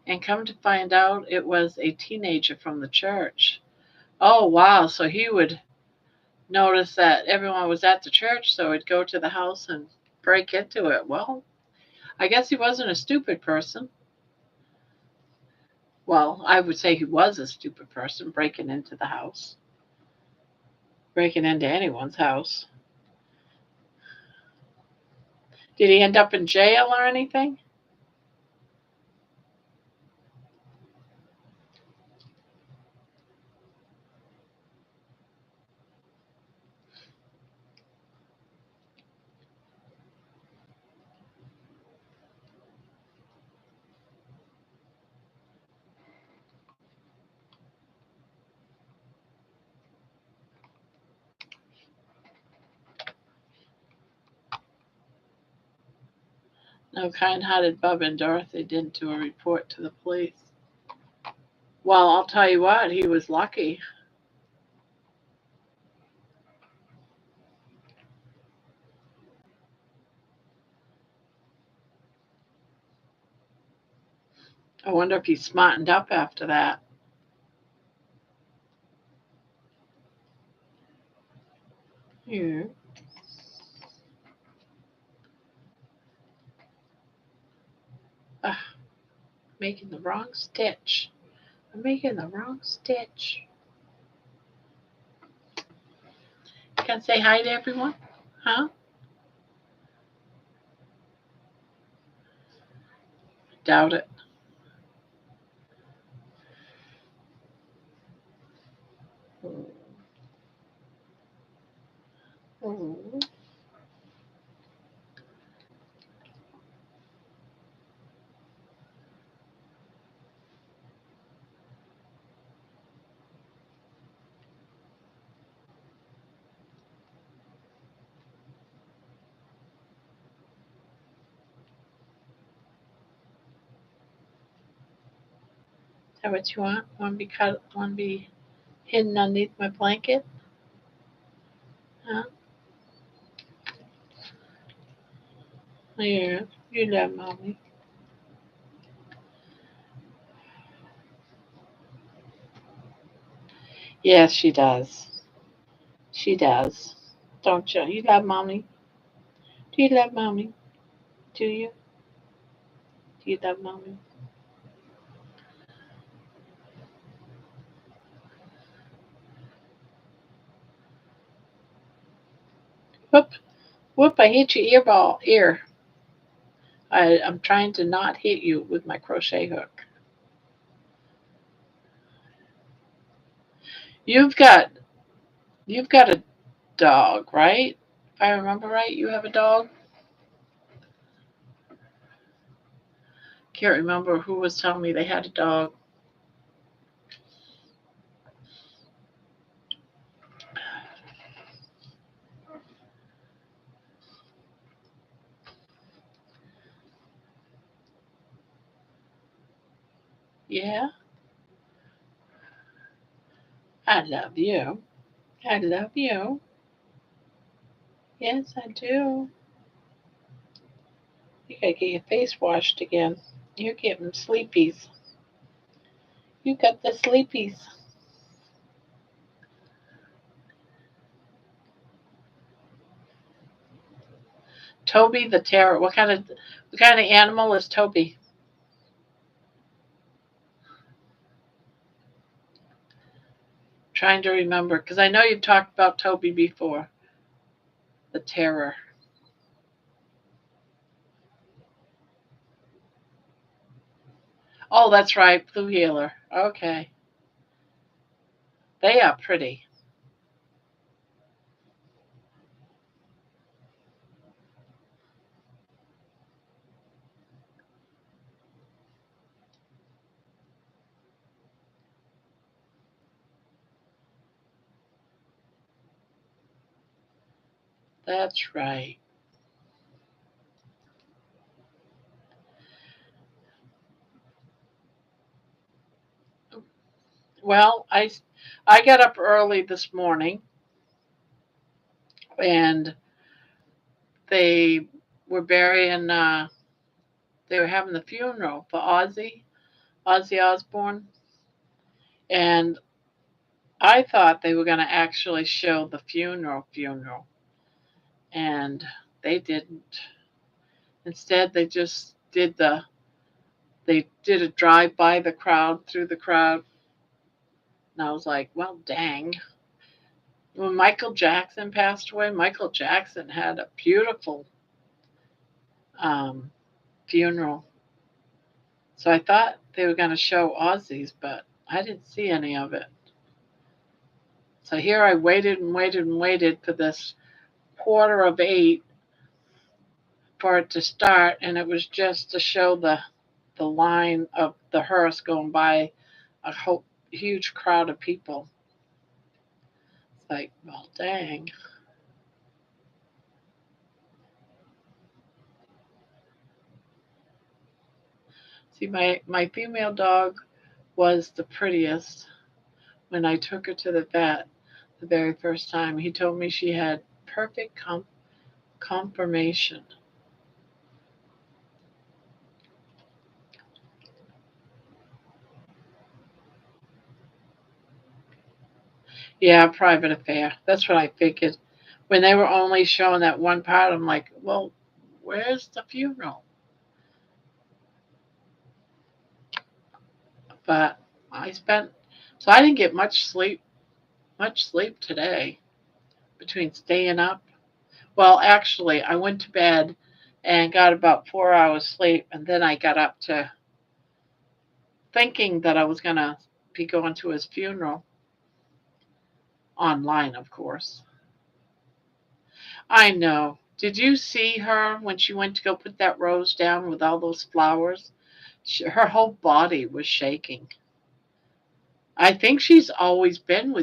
And come to find out, it was a teenager from the church. Oh, wow. So he would notice that everyone was at the church, so he'd go to the house and break into it. Well, I guess he wasn't a stupid person. Well, I would say he was a stupid person breaking into the house, breaking into anyone's house. Did he end up in jail or anything? No, kind-hearted Bub and Dorothy didn't do a report to the police. Well, I'll tell you what, he was lucky. I wonder if he smartened up after that. Yeah. Ah, making the wrong stitch. I'm making the wrong stitch. Can I say hi to everyone? Huh? Doubt it. that what you want? Want to be cut? Want to be hidden underneath my blanket? Huh? Yeah, you love mommy. Yes, she does. She does. Don't you? You love mommy? Do you love mommy? Do you? Do you love mommy? Whoop, whoop, I hit your ear. I'm trying to not hit you with my crochet hook. You've got you've got a dog, right? If I remember right, you have a dog. Can't remember who was telling me they had a dog. Yeah, I love you. I love you. Yes, I do. You gotta get your face washed again. You're getting sleepies. You got the sleepies. Toby the Terror. What kind of animal is Toby? Trying to remember because I know you talked about Toby before. The Terror. Oh, that's right, Blue Healer. Okay, they are pretty. That's right. Well, I got up early this morning and they were burying. They were having the funeral for Ozzy Osbourne, and I thought they were going to actually show the funeral, and they didn't. Instead, they did a drive by the crowd through the crowd, and I was like, well, dang. When Michael Jackson passed away, Michael Jackson had a beautiful um, funeral. So I thought they were going to show Ozzy's, but I didn't see any of it. So here I waited and waited and waited for this 7:45 for it to start, and it was just to show the line of the hearse going by a huge crowd of people. It's like, well, dang. See, my female dog was the prettiest when I took her to the vet the very first time. He told me she had perfect conformation. Yeah, private affair. That's what I figured. When they were only showing that one part, I'm like, well, where's the funeral? But I spent, so I didn't get much sleep today between staying up. Well, actually, I went to bed and got about 4 hours sleep, and then I got up to thinking that I was going to be going to his funeral online, of course. I know. Did you see her when she went to go put that rose down with all those flowers? Her whole body was shaking. I think she's always been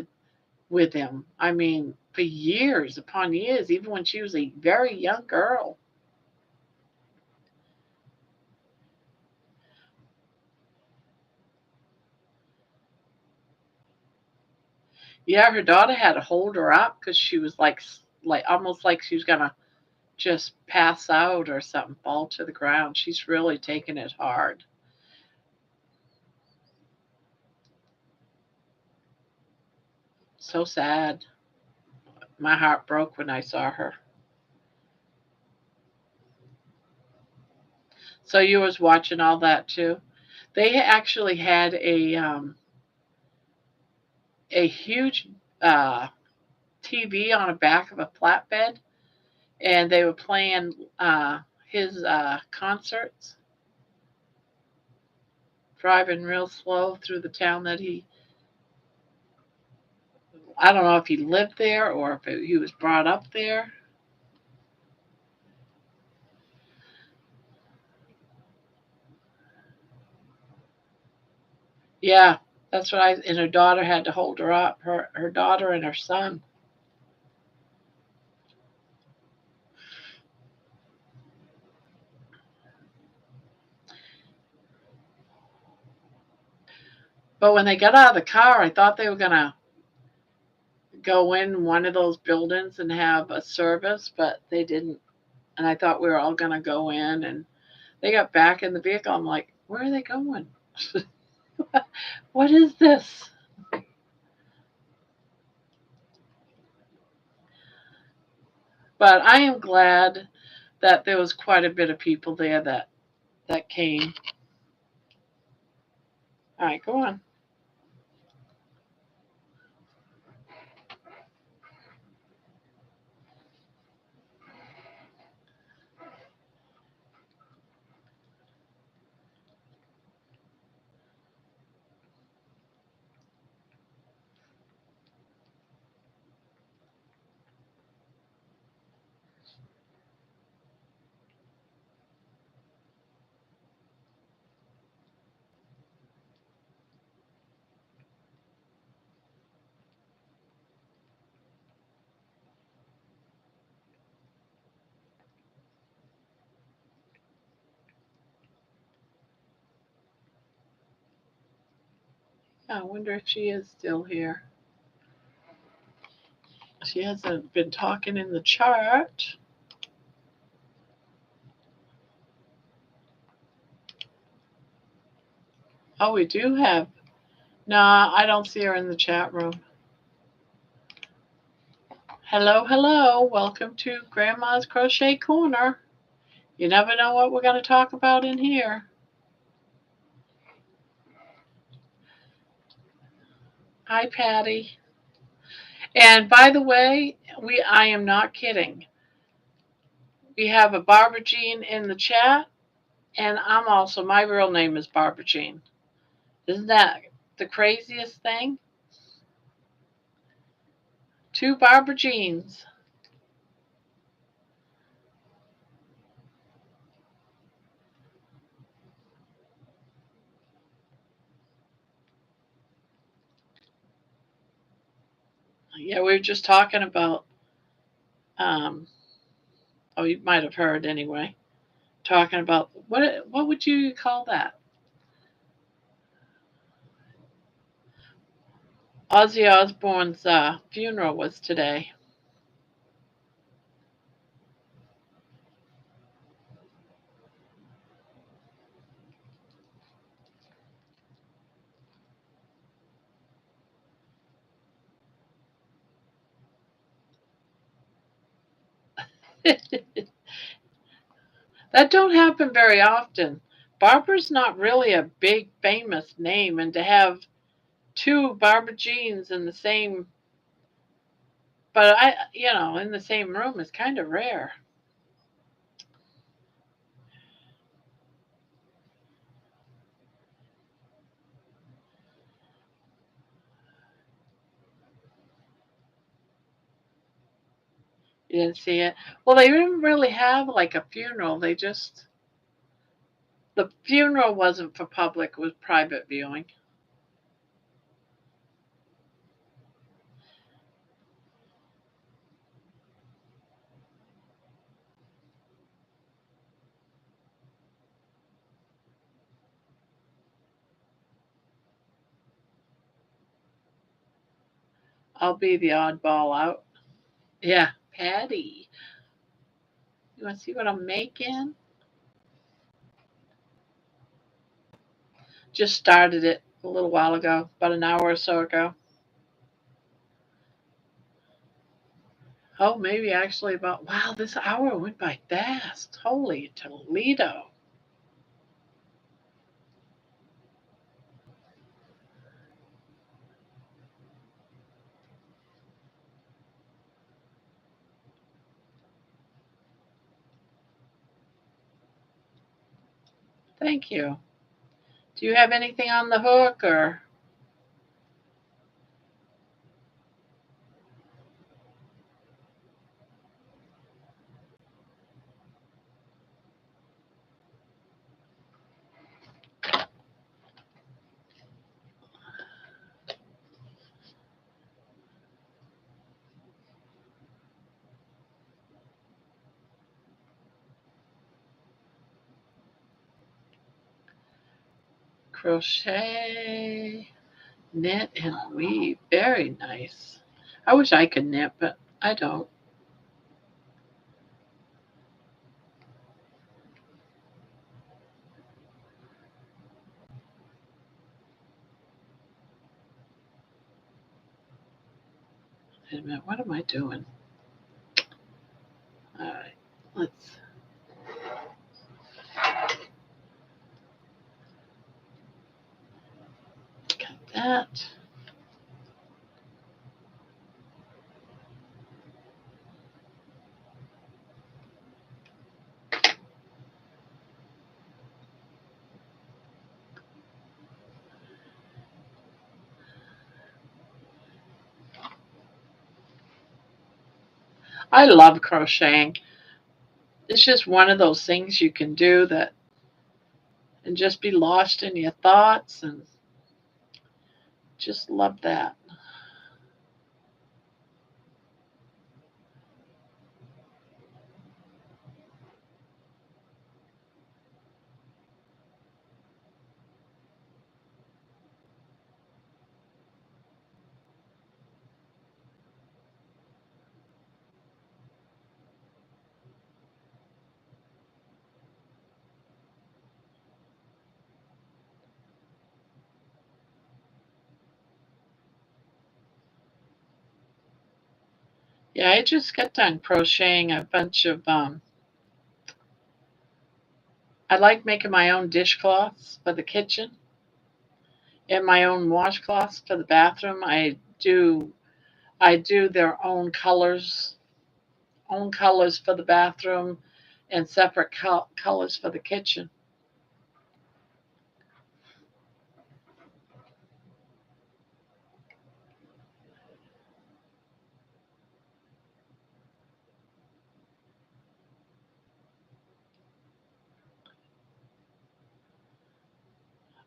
with him. I mean, for years upon years, even when she was a very young girl. Yeah, her daughter had to hold her up because she was like almost like she was gonna just pass out or something, fall to the ground. She's really taking it hard. So sad. My heart broke when I saw her. So you was watching all that too? They actually had a huge uh, TV on the back of a flatbed, and they were playing his concerts, driving real slow through the town that he. I don't know if he lived there or if he was brought up there. Yeah, that's what I. And her daughter had to hold her up. Her daughter and her son. But when they got out of the car, I thought they were gonna go in one of those buildings and have a service, but they didn't. And I thought we were all gonna go in, and they got back in the vehicle. I'm like, where are they going? What is this? But I am glad that there was quite a bit of people there that came. All right, go on. I wonder if she is still here. She hasn't been talking in the chart. Oh, we do have. Nah, I don't see her in the chat room. Hello, hello. Welcome to Grandma's Crochet Corner. You never know what we're going to talk about in here. Hi, Patty. And by the way, I am not kidding. We have a Barbara Jean in the chat, and I'm also, my real name is Barbara Jean. Isn't that the craziest thing? Two Barbara Jeans. Yeah, we were just talking about, um, oh, you might have heard anyway, talking about, what would you call that? Ozzy Osbourne's funeral was today. That don't happen very often. Barbara's not really a big famous name, and to have two Barbara Jeans in the same, but in the same room is kind of rare. You didn't see it. Well, they didn't really have like a funeral. The funeral wasn't for public; it was private viewing. I'll be the oddball out. Yeah, Patty. You want to see what I'm making? Just started it a little while ago, about an hour or so ago. Oh, maybe actually about, wow, this hour went by fast. Holy Toledo. Thank you. Do you have anything on the hook or? Crochet, knit, and weave. Very nice. I wish I could knit, but I don't. Wait a minute, what am I doing? All right, let's cut that. I love crocheting. It's just one of those things you can do that and just be lost in your thoughts and just love that. Yeah, I just got done crocheting a bunch of I like making my own dishcloths for the kitchen and my own washcloths for the bathroom. I do their own colors for the bathroom and separate colors for the kitchen.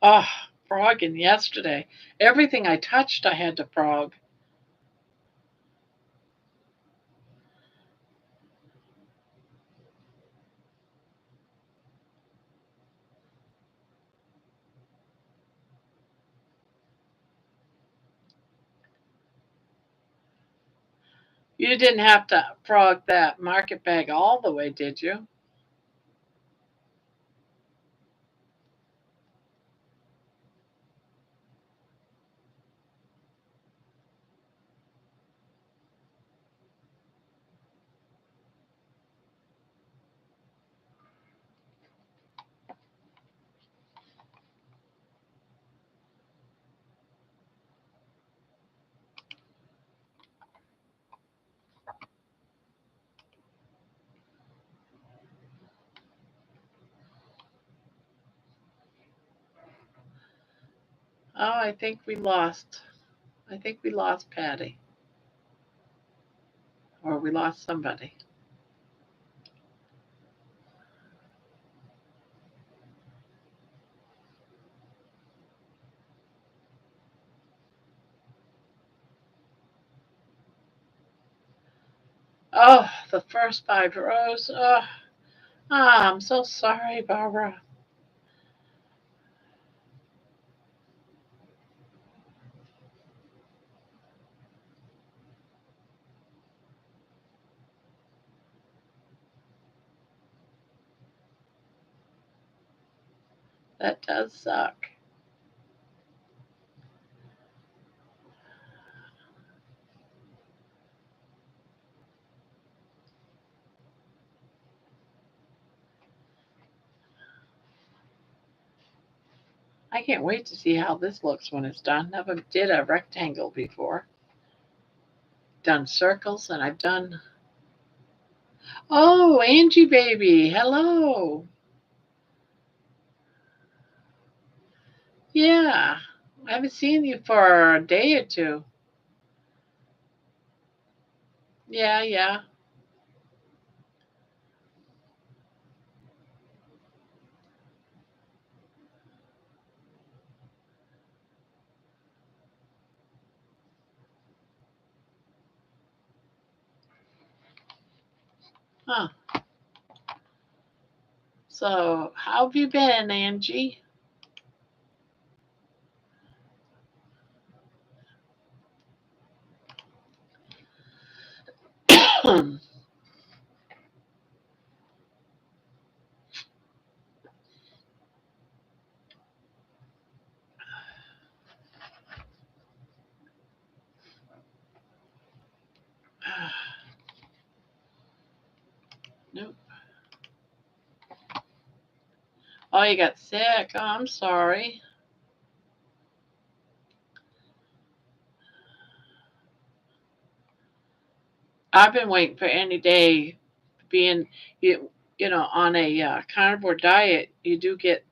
Oh, frogging yesterday. Everything I touched I had to frog. You didn't have to frog that market bag all the way, did you? Oh, I think we lost. I think we lost Patty, or we lost somebody. Oh, the first 5 rows. Oh, I'm so sorry, Barbara. That does suck. I can't wait to see how this looks when it's done. Never did a rectangle before. Done circles and I've done. Oh, Angie baby, hello. Yeah, I haven't seen you for a day or two. Yeah, yeah. Huh. So, how have you been, Angie? Nope. Oh, you got sick. Oh, I'm sorry. I've been waiting for any day being on a carnivore diet. You get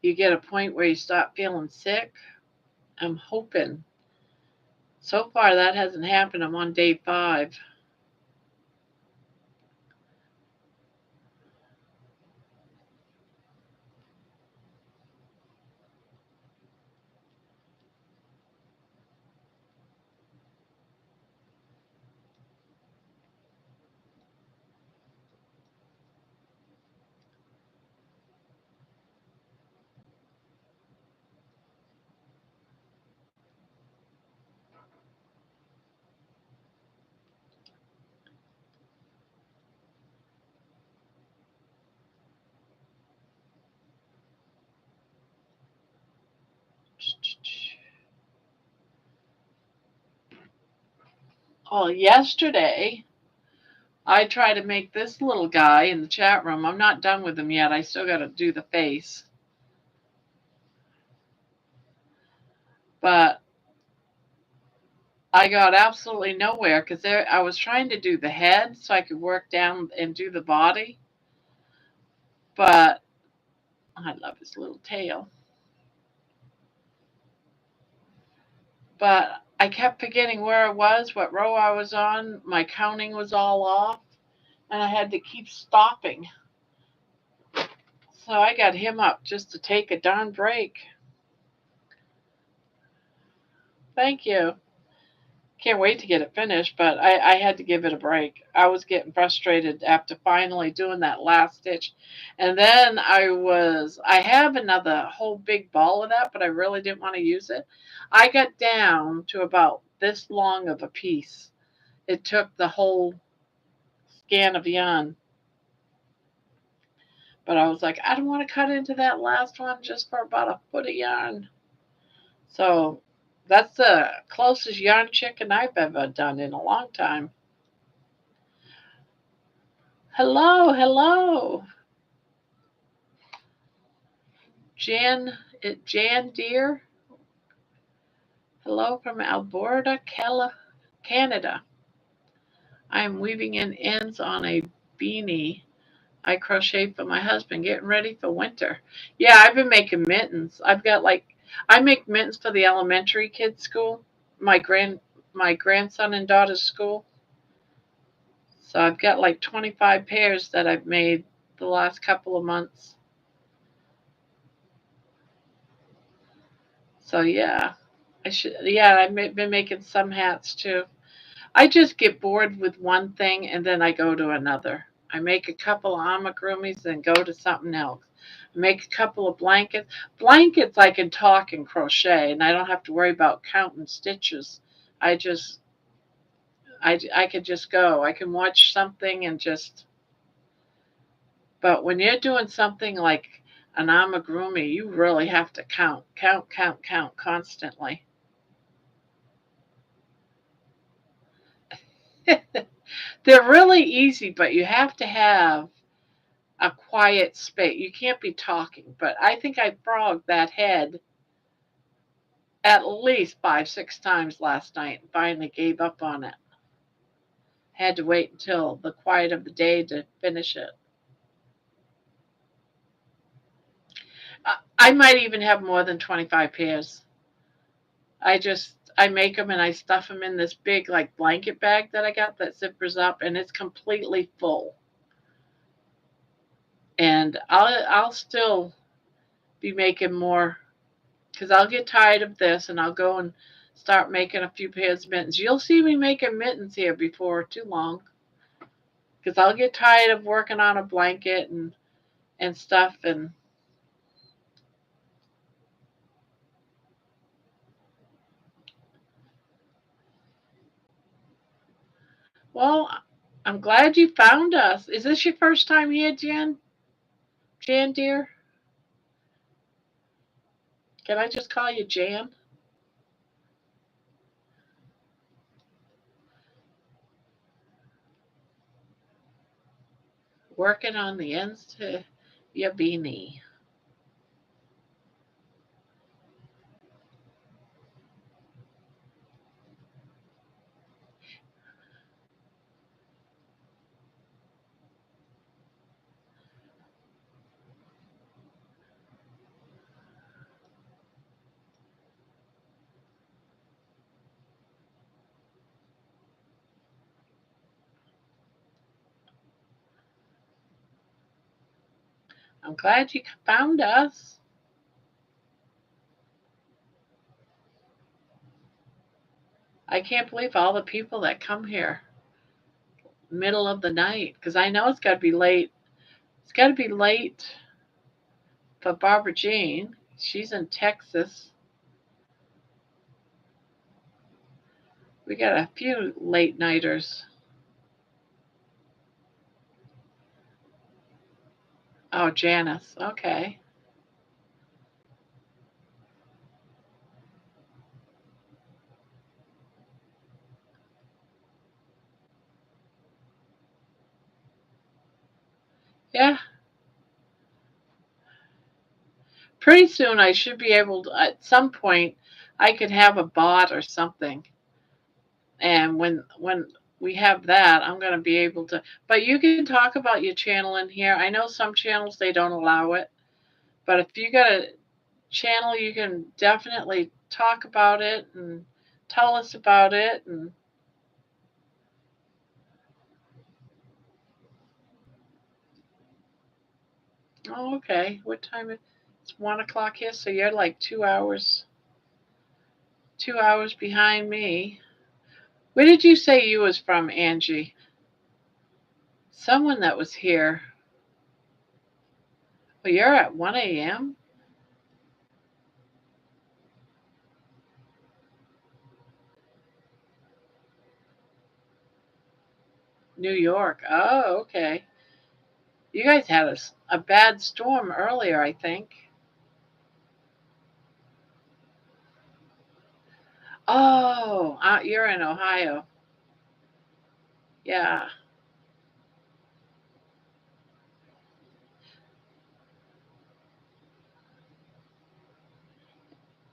a point where you stop feeling sick. I'm hoping. So far, that hasn't happened. I'm on day 5. Oh, yesterday I tried to make this little guy in the chat room. I'm not done with him yet. I still got to do the face. But I got absolutely nowhere because I was trying to do the head so I could work down and do the body. But I love his little tail. But I kept forgetting where I was, what row I was on. My counting was all off, and I had to keep stopping. So I got him up just to take a darn break. Thank you. Can't wait to get it finished, but I had to give it a break. I was getting frustrated after finally doing that last stitch. And then I have another whole big ball of that, but I really didn't want to use it. I got down to about this long of a piece. It took the whole scan of yarn. But I was like, I don't want to cut into that last one just for about a foot of yarn. So that's the closest yarn chicken I've ever done in a long time. Hello, hello. Jan Deere. Hello from Alberta, Canada. I'm weaving in ends on a beanie I crochet for my husband, getting ready for winter. Yeah, I've been making mittens. I make mittens for the elementary kids school, my grandson and daughter's school. So I've got like 25 pairs that I've made the last couple of months. So yeah, I've been making some hats too. I just get bored with one thing and then I go to another. I make a couple of amigurumis and go to something else. I make a couple of blankets. Blankets I can talk and crochet and I don't have to worry about counting stitches. I just I could just go. I can watch something and just. But when you're doing something like An amigurumi, you really have to count, count, count, count constantly. They're really easy, but you have to have a quiet space. You can't be talking. But I think I frogged that head at least 5, 6 times last night and finally gave up on it. Had to wait until the quiet of the day to finish it. I might even have more than 25 pairs. I make them and I stuff them in this big like blanket bag that I got that zippers up and it's completely full. And I'll still be making more because I'll get tired of this and I'll go and start making a few pairs of mittens. You'll see me making mittens here before too long because I'll get tired of working on a blanket and stuff. And well, I'm glad you found us. Is this your first time here, Jan? Jan, dear? Can I just call you Jan? Working on the ends to your beanie. I'm glad you found us. I can't believe all the people that come here middle of the night because I know it's got to be late. It's got to be late for Barbara Jean. She's in Texas. We got a few late nighters. Oh, Janice. Okay. Yeah. Pretty soon I should be able to, at some point, I could have a bot or something. And when we have that, I'm going to be able to. But you can talk about your channel in here. I know some channels they don't allow it, but if you got a channel, you can definitely talk about it and tell us about it. And oh, okay, what time? It's 1 o'clock here, so you're like 2 hours, 2 hours behind me. Where did you say you was from, Angie? Someone that was here. Well, you're at 1 a.m. New York. Oh, okay. You guys had a bad storm earlier, I think. Oh, you're in Ohio. Yeah.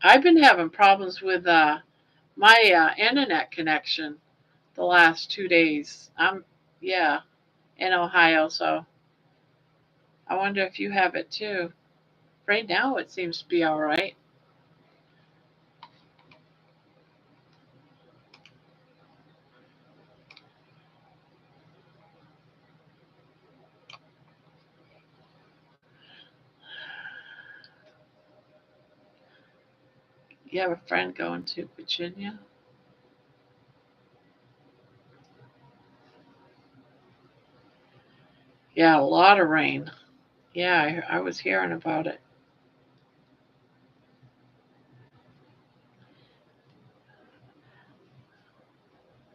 I've been having problems with my internet connection the last 2 days. Yeah, in Ohio, so I wonder if you have it too. Right now, it seems to be all right. You have a friend going to Virginia? Yeah, a lot of rain. Yeah, I was hearing about it.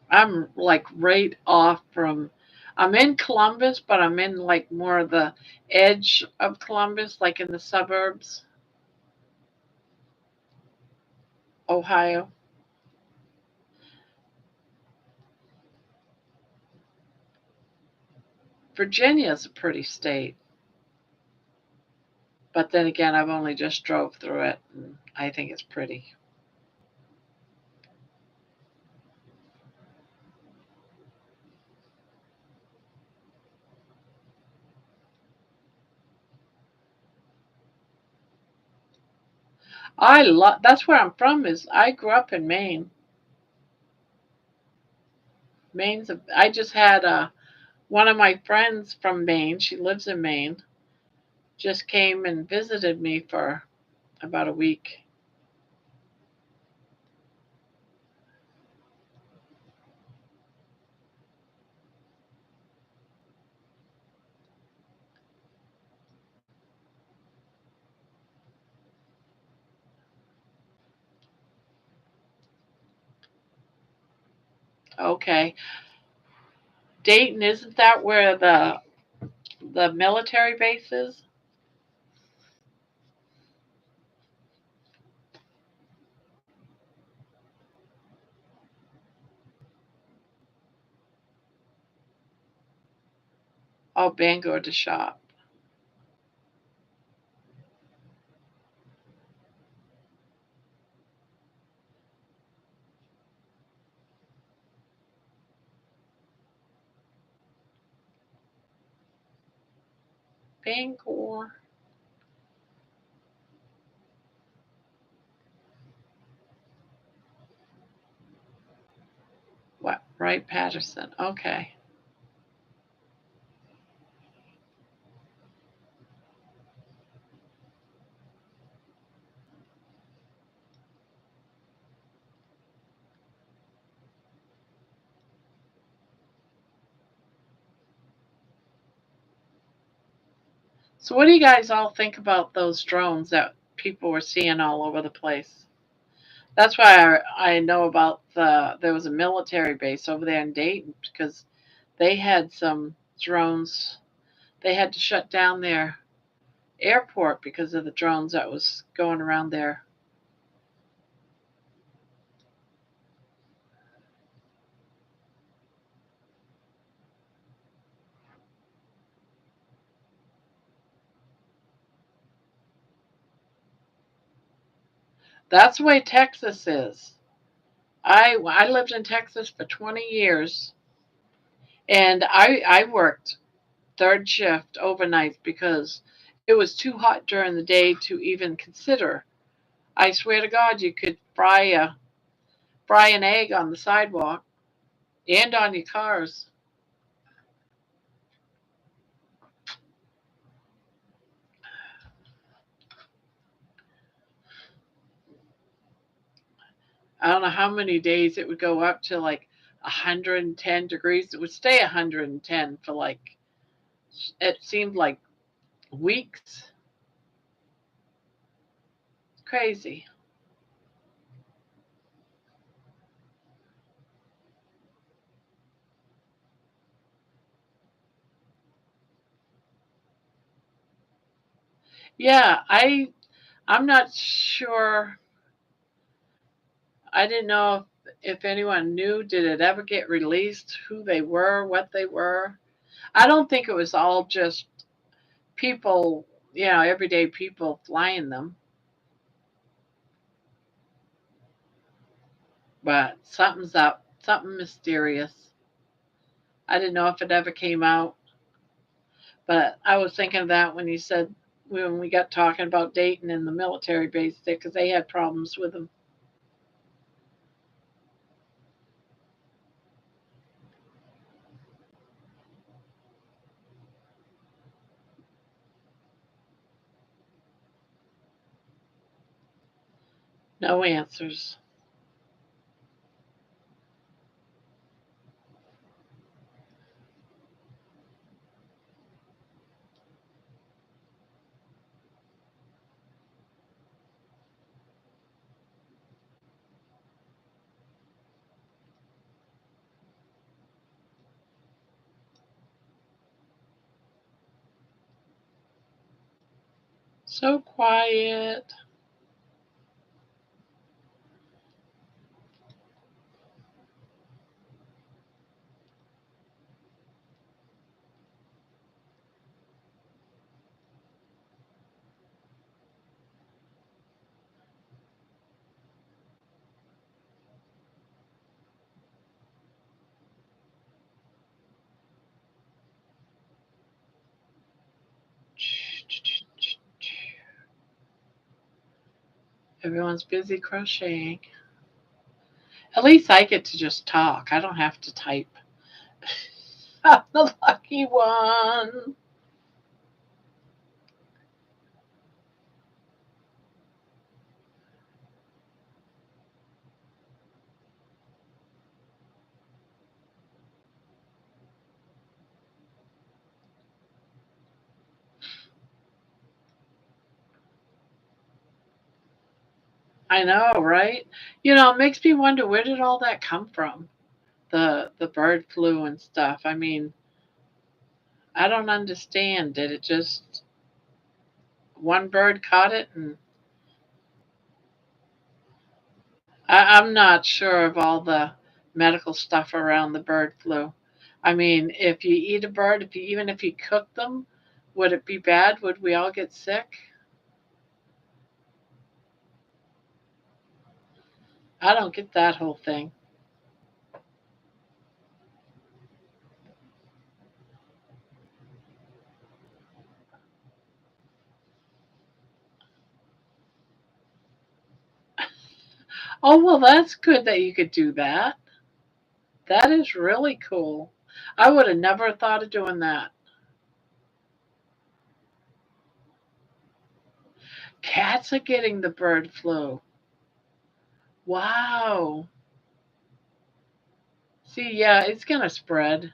I'm like right off from. I'm in Columbus, but I'm in like more of the edge of Columbus, like in the suburbs, Ohio. Virginia's a pretty state, but then again, I've only just drove through it, and I think it's pretty. I love. That's where I'm from. Is I grew up in Maine. Maine's. I just had one of my friends from Maine. She lives in Maine. Just came and visited me for about a week. Okay, Dayton. Isn't that where the military base is? Oh, Bangor to shop. Bangor. What? Right, Patterson. Okay. So, what do you guys all think about those drones that people were seeing all over the place? That's why I know about there was a military base over there in Dayton because they had some drones. They had to shut down their airport because of the drones that was going around there. That's the way Texas is. I lived in Texas for 20 years, and I worked third shift overnight because it was too hot during the day to even consider. I swear to God, you could fry an egg on the sidewalk and on your cars. I don't know how many days it would go up to like 110 degrees. It would stay 110 for like it seemed like weeks. Crazy. Yeah, I'm not sure. I didn't know if anyone knew. Did it ever get released? Who they were? What they were? I don't think it was all just people. Everyday people flying them. But something's up. Something mysterious. I didn't know if it ever came out. But I was thinking of that when you said when we got talking about Dayton and the military base there because they had problems with them. No answers. So quiet. Everyone's busy crocheting. At least I get to just talk. I don't have to type. I'm the lucky one. I know, right? It makes me wonder where did all that come from? The bird flu and stuff. I mean, I don't understand. Did it just one bird caught it and I'm not sure of all the medical stuff around the bird flu. I mean, if you eat a bird, even if you cook them, would it be bad? Would we all get sick? I don't get that whole thing. Oh, well, that's good that you could do that. That is really cool. I would have never thought of doing that. Cats are getting the bird flu. Wow. See, yeah, it's going to spread.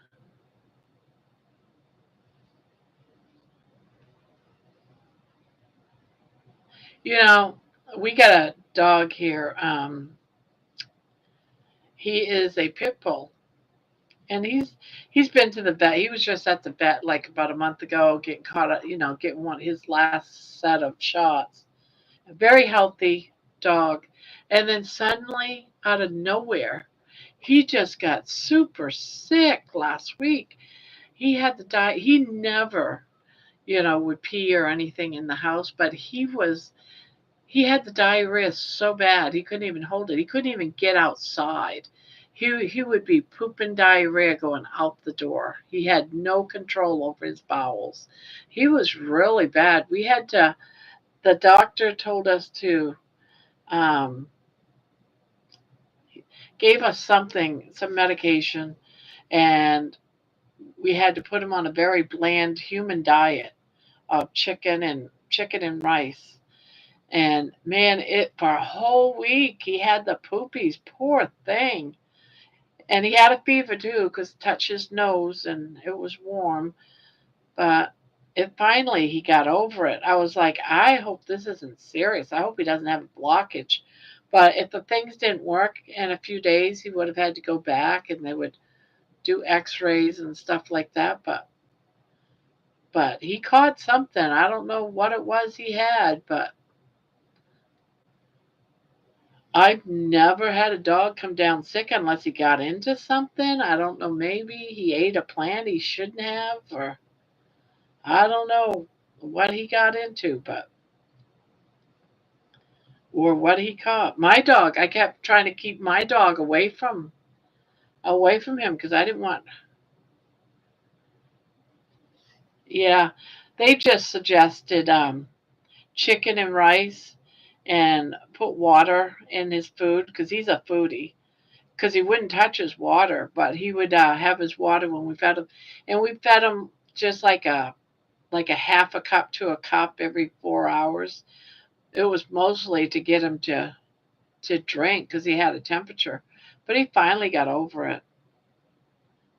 You know, we got a dog here. He is a pit bull, and he's been to the vet. He was just at the vet like about a month ago, getting caught up, getting one his last set of shots. A very healthy dog, and then suddenly, out of nowhere, he just got super sick last week. He had to die. He never, would pee or anything in the house, but he had the diarrhea so bad he couldn't even hold it. He couldn't even get outside. He would be pooping diarrhea going out the door. He had no control over his bowels. He was really bad. We had to. The doctor told us to um, gave us some medication, and we had to put him on a very bland human diet of chicken and rice. And man, it for a whole week he had the poopies, poor thing. And he had a fever too, because touched his nose and it was warm. But it finally he got over it. I was like, I hope this isn't serious. I hope he doesn't have a blockage. But if the things didn't work in a few days, he would have had to go back and they would do x-rays and stuff like that. But he caught something. I don't know what it was he had, but I've never had a dog come down sick unless he got into something. I don't know. Maybe he ate a plant he shouldn't have, or I don't know what he got into, but or what he caught. My dog, I kept trying to keep my dog away from him because I didn't want. Yeah, they just suggested chicken and rice and put water in his food because he's a foodie. Because he wouldn't touch his water, but he would have his water when we fed him, and we fed him just like a half a cup to a cup every 4 hours. It was mostly to get him to drink because he had a temperature, but he finally got over it.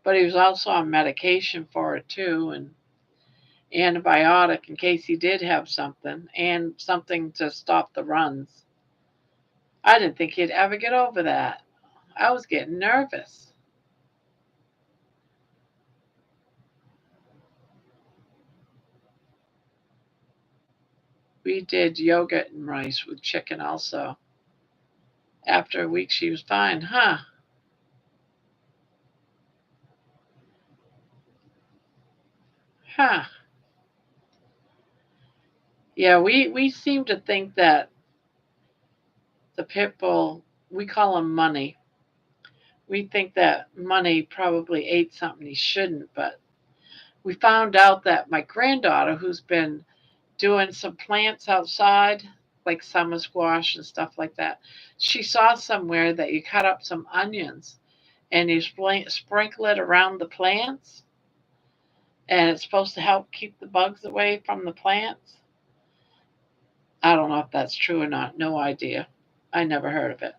But he was also on medication for it too, and antibiotic in case he did have something, and something to stop the runs. I didn't think he'd ever get over that. I was getting nervous. We did yogurt and rice with chicken also. After a week, she was fine, huh? Huh. Yeah, we seem to think that the pit bull, we call him Money. We think that Money probably ate something he shouldn't, but we found out that my granddaughter, who's been doing some plants outside, like summer squash and stuff like that, she saw somewhere that you cut up some onions and you sprinkle it around the plants, and it's supposed to help keep the bugs away from the plants. I don't know if that's true or not. No idea. I never heard of it.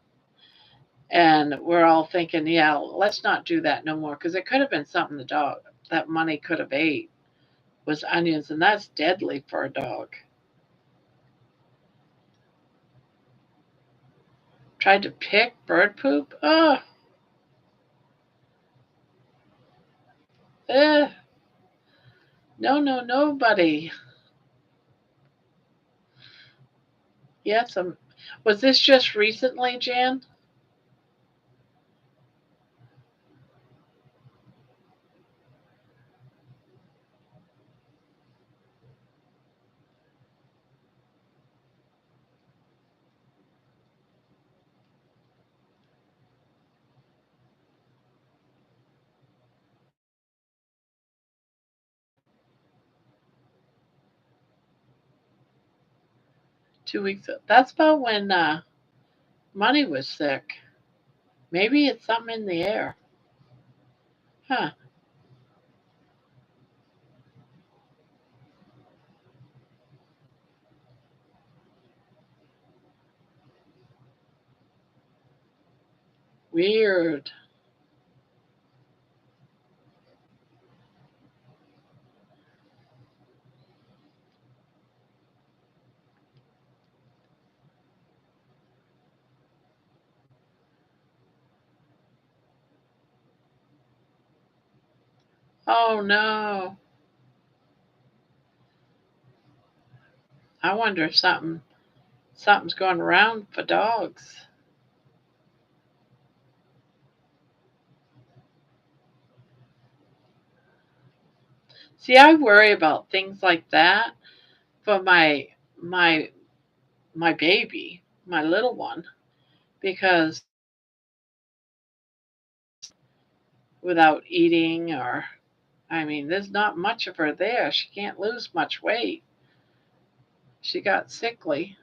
And we're all thinking, yeah, let's not do that no more because it could have been something the dog that Money could have ate was onions, and that's deadly for a dog. Tried to pick bird poop. Oh, eh, no, no, nobody. Yes, was this just recently, Jan? 2 weeks. That's about when Money was sick. Maybe it's something in the air. Huh? Weird. Oh no. I wonder if something's going around for dogs. See, I worry about things like that for my my baby, my little one, because without eating or I mean, there's not much of her there. She can't lose much weight. She got sickly.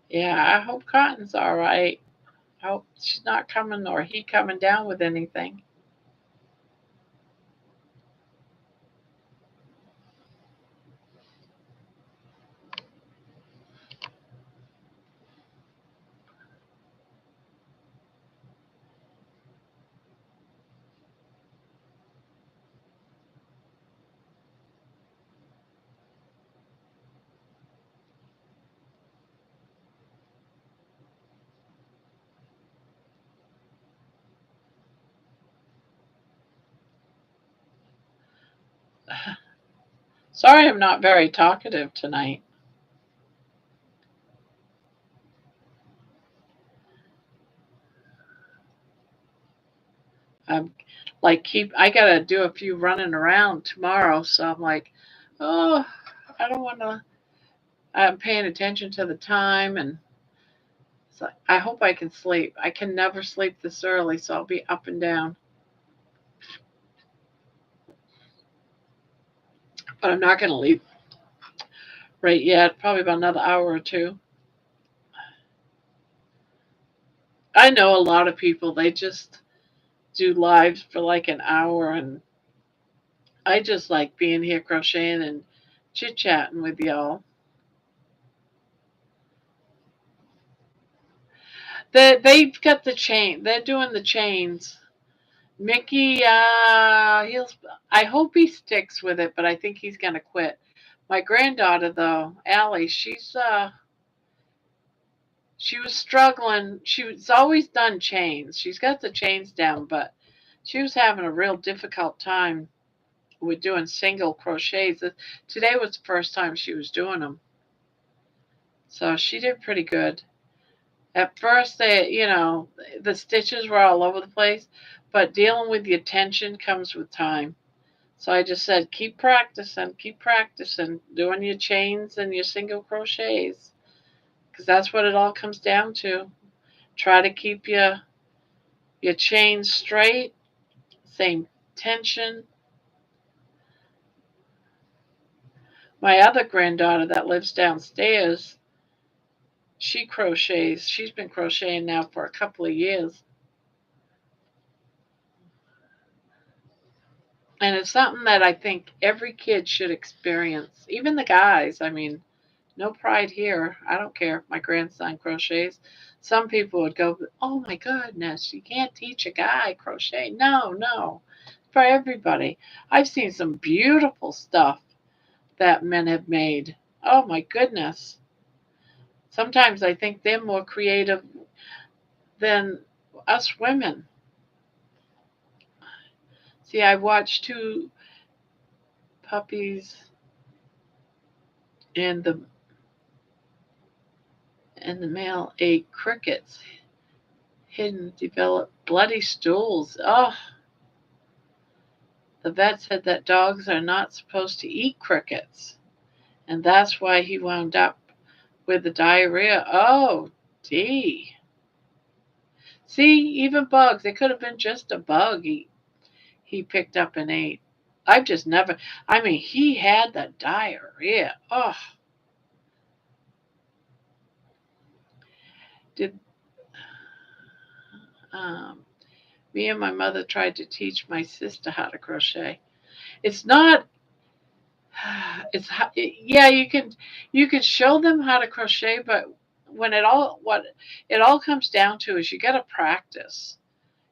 Yeah, I hope Cotton's all right. I hope she's not coming or he coming down with anything. Sorry, I'm not very talkative tonight. I'm like keep. I gotta do a few running around tomorrow, so I'm like, oh, I don't want to. I'm paying attention to the time, and so I hope I can sleep. I can never sleep this early, so I'll be up and down. But I'm not gonna leave right yet. Probably about another hour or two. I know a lot of people. They just do lives for like an hour, and I just like being here crocheting and chit chatting with y'all. They've got the chain. They're doing the chains. Mickey, he'll. I hope he sticks with it, but I think he's gonna quit. My granddaughter, though, Allie, she was struggling. She was always done chains. She's got the chains down, but she was having a real difficult time with doing single crochets. Today was the first time she was doing them, so she did pretty good. At first, the stitches were all over the place, but dealing with your tension comes with time. So I just said, keep practicing, doing your chains and your single crochets, because that's what it all comes down to. Try to keep your chains straight, same tension. My other granddaughter that lives downstairs, she crochets. She's been crocheting now for a couple of years. And it's something that I think every kid should experience, even the guys. I mean, no pride here. I don't care if my grandson crochets. Some people would go, "Oh my goodness, you can't teach a guy crochet." No, no, for everybody. I've seen some beautiful stuff that men have made. Oh my goodness. Sometimes I think they're more creative than us women. See, I watched two puppies and the male ate crickets, hidden developed bloody stools. Oh, the vet said that dogs are not supposed to eat crickets, and that's why he wound up with the diarrhea. Oh, gee. See, even bugs. It could have been just a bug he picked up and ate. I've just never. I mean, he had the diarrhea. Oh, did um, me and my mother tried to teach my sister how to crochet. It's not. Yeah, you can show them how to crochet, but what it all comes down to is you got to practice.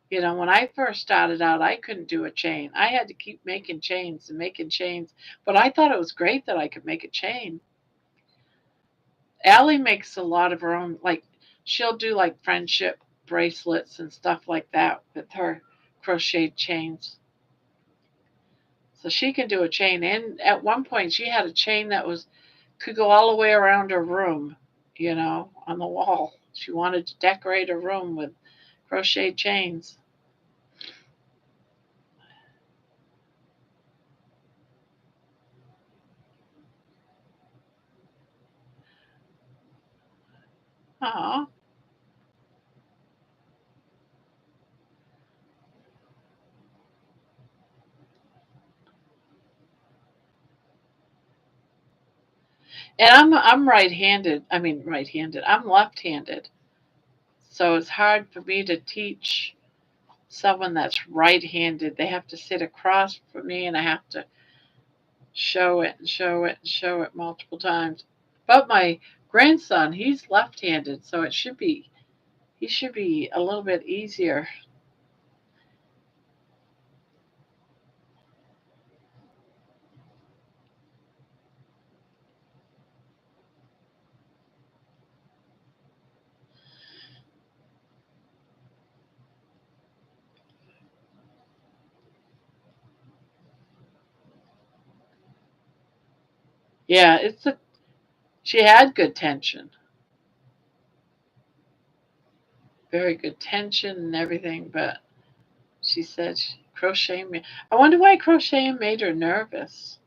When I first started out, I couldn't do a chain. I had to keep making chains and making chains, but I thought it was great that I could make a chain. Allie makes a lot of her own, like she'll do like friendship bracelets and stuff like that with her crocheted chains. So she can do a chain. And at one point, she had a chain that could go all the way around her room, on the wall. She wanted to decorate her room with crocheted chains. Aw. And I'm right-handed. I mean, right-handed. I'm left-handed. So it's hard for me to teach someone that's right-handed. They have to sit across from me, and I have to show it and show it and show it multiple times. But my grandson, he's left-handed, so he should be a little bit easier. Yeah, she had good tension, very good tension and everything, but she said crocheting me. I wonder why crocheting made her nervous.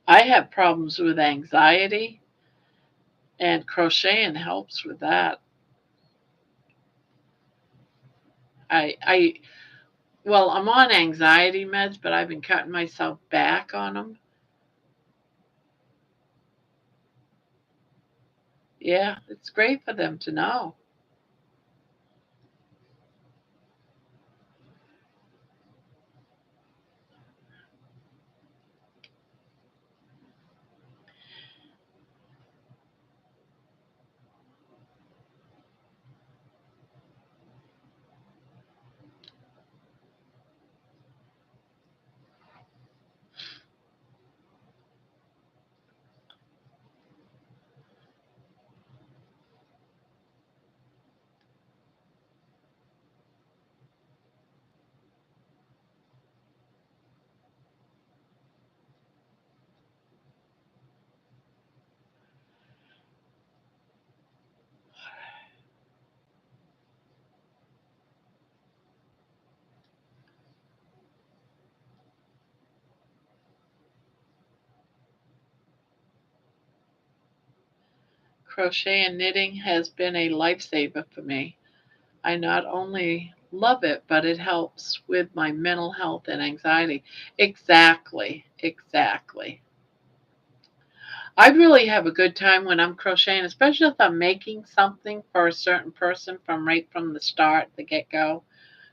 I have problems with anxiety, and crocheting helps with that. I well, I'm on anxiety meds, but I've been cutting myself back on them. Yeah, it's great for them to know. Crochet and knitting has been a lifesaver for me. I not only love it, but it helps with my mental health and anxiety. Exactly, exactly. I really have a good time when I'm crocheting, especially if I'm making something for a certain person from right from the start, the get go,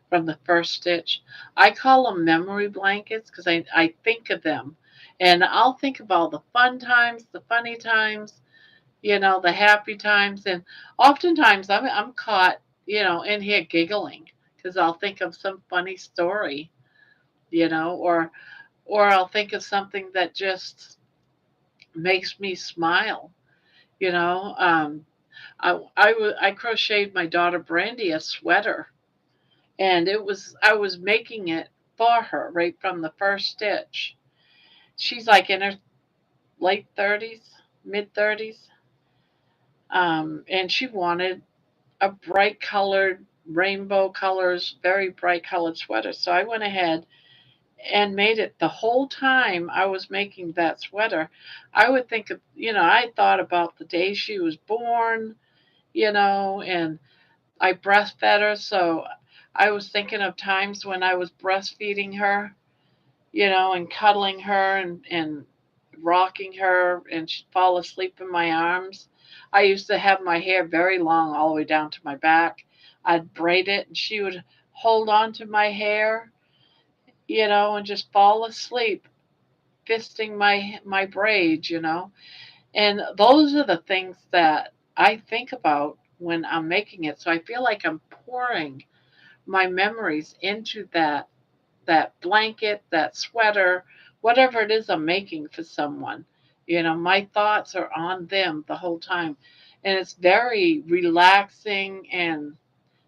from the first stitch. I call them memory blankets because I think of them. And I'll think of all the fun times, the funny times, the happy times. And oftentimes I'm caught, in here giggling because I'll think of some funny story, or I'll think of something that just makes me smile, you know. I crocheted my daughter Brandy a sweater, and I was making it for her right from the first stitch. She's like in her late 30s, mid 30s, and she wanted a bright colored, rainbow colors, very bright colored sweater. So I went ahead and made it. The whole time I was making that sweater, I would think of, I thought about the day she was born, and I breastfed her. So I was thinking of times when I was breastfeeding her, and cuddling her and rocking her, and she'd fall asleep in my arms. I used to have my hair very long, all the way down to my back. I'd braid it, and she would hold on to my hair, and just fall asleep, fisting my braids, And those are the things that I think about when I'm making it. So I feel like I'm pouring my memories into that blanket, that sweater, whatever it is I'm making for someone. My thoughts are on them the whole time. And it's very relaxing and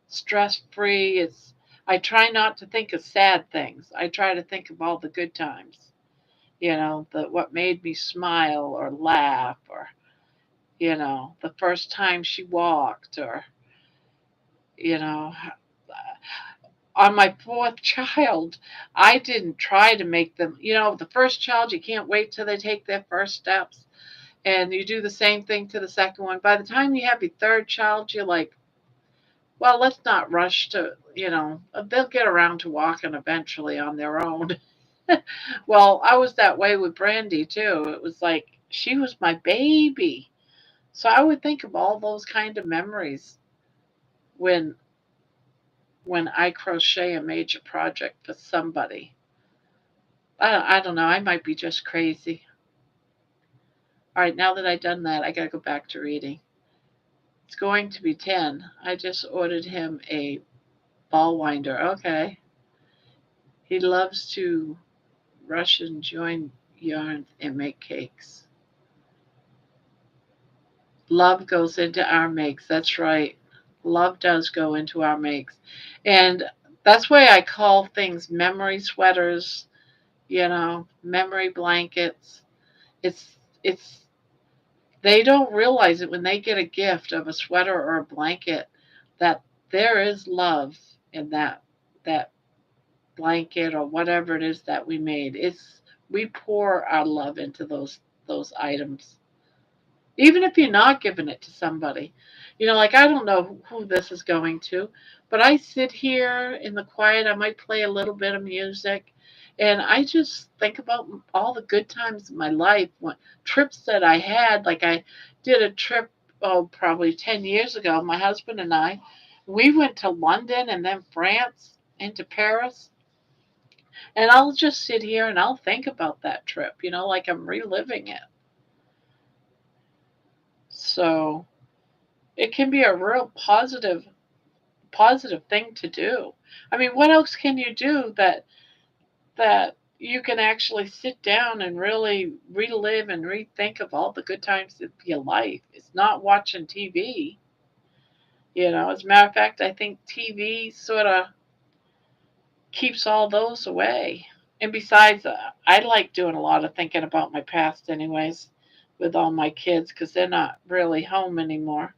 stress free. I try not to think of sad things. I try to think of all the good times. What made me smile or laugh, or the first time she walked, or you know on my fourth child, I didn't try to make them, the first child, you can't wait till they take their first steps. And you do the same thing to the second one. By the time you have your third child, you're like, well, let's not rush to, they'll get around to walking eventually on their own. Well, I was that way with Brandy too. It was like she was my baby. So I would think of all those kind of memories when I crochet a major project for somebody. I don't know. I might be just crazy. All right, now that I've done that, I got to go back to reading. It's going to be 10. I just ordered him a ball winder. Okay. He loves to rush and join yarns and make cakes. Love goes into our makes. That's right. Love does go into our makes. And that's why I call things memory sweaters, memory blankets. It's they don't realize it when they get a gift of a sweater or a blanket that there is love in that blanket or whatever it is that we made. We pour our love into those items. Even if you're not giving it to somebody. Like I don't know who this is going to, but I sit here in the quiet, I might play a little bit of music, and I just think about all the good times in my life, trips that I had. Like I did a trip, oh, probably 10 years ago, my husband and I. We went to London and then France into Paris, and I'll just sit here and I'll think about that trip, like I'm reliving it. So it can be a real positive thing to do. I mean, what else can you do that you can actually sit down and really relive and rethink of all the good times of your life? It's not watching TV. As a matter of fact, I think TV sort of keeps all those away. And besides, I like doing a lot of thinking about my past, anyways, with all my kids because they're not really home anymore.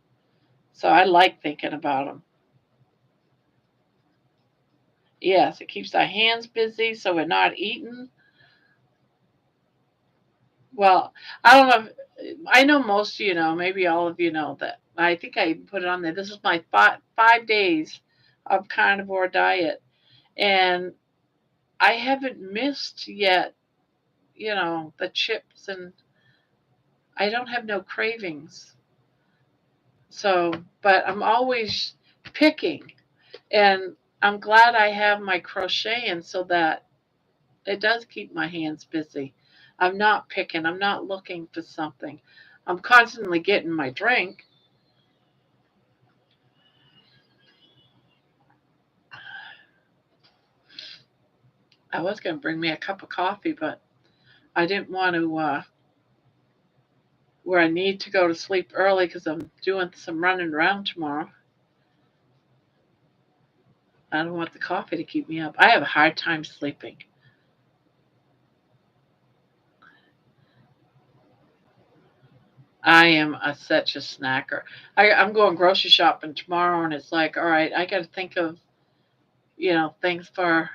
So I like thinking about them. Yes, it keeps our hands busy so we're not eating. Well, I don't know. I know most of you know, maybe all of you know that. I think I even put it on there. This is my 5 days of carnivore diet, and I haven't missed yet. The chips, and I don't have no cravings. So, but I'm always picking, and I'm glad I have my crocheting so that it does keep my hands busy. I'm not picking. I'm not looking for something. I'm constantly getting my drink. I was going to bring me a cup of coffee, but I didn't want to, where I need to go to sleep early because I'm doing some running around tomorrow. I don't want the coffee to keep me up. I have a hard time sleeping. I am such a snacker. I'm going grocery shopping tomorrow, and it's like, all right, I got to think of, things for.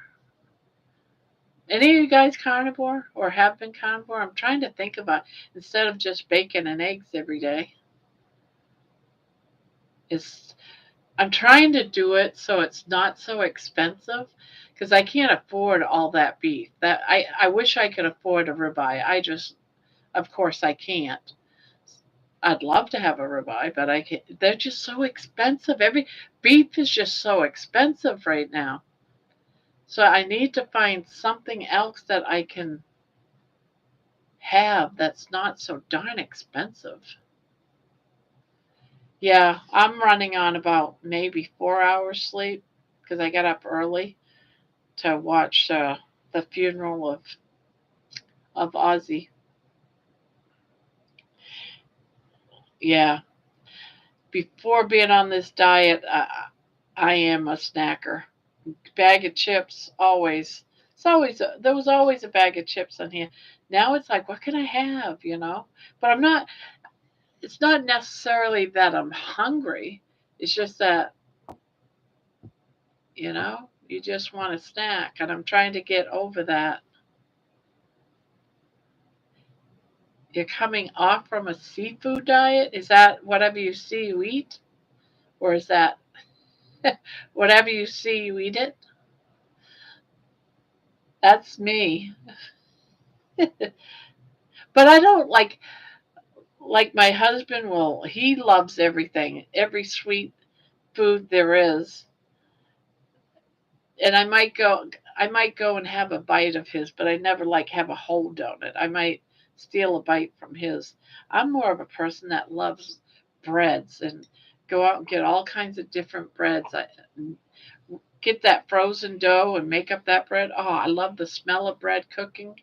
Any of you guys carnivore or have been carnivore? I'm trying to think about instead of just bacon and eggs every day. Is I'm trying to do it so it's not so expensive because I can't afford all that beef. That I wish I could afford a ribeye. Of course, I can't. I'd love to have a ribeye, but I can. They're just so expensive. Every beef is just so expensive right now. So I need to find something else that I can have that's not so darn expensive. Yeah, I'm running on about maybe 4 hours sleep because I got up early to watch the funeral of Ozzy. Yeah, before being on this diet, I am a snacker. Bag of chips always. There was always a bag of chips on here. Now it's like, what can I have? But I'm not. It's not necessarily that I'm hungry. It's just that you just want a snack, and I'm trying to get over that. You're coming off from a seafood diet? Is that whatever you see you eat? Or is that whatever you see you eat it? That's me. But I don't like my husband he loves everything, every sweet food there is. And I might go and have a bite of his, but I never have a whole donut. I might steal a bite from his. I'm more of a person that loves breads and go out and get all kinds of different breads. I get that frozen dough and make up that bread. Oh, I love the smell of bread cooking.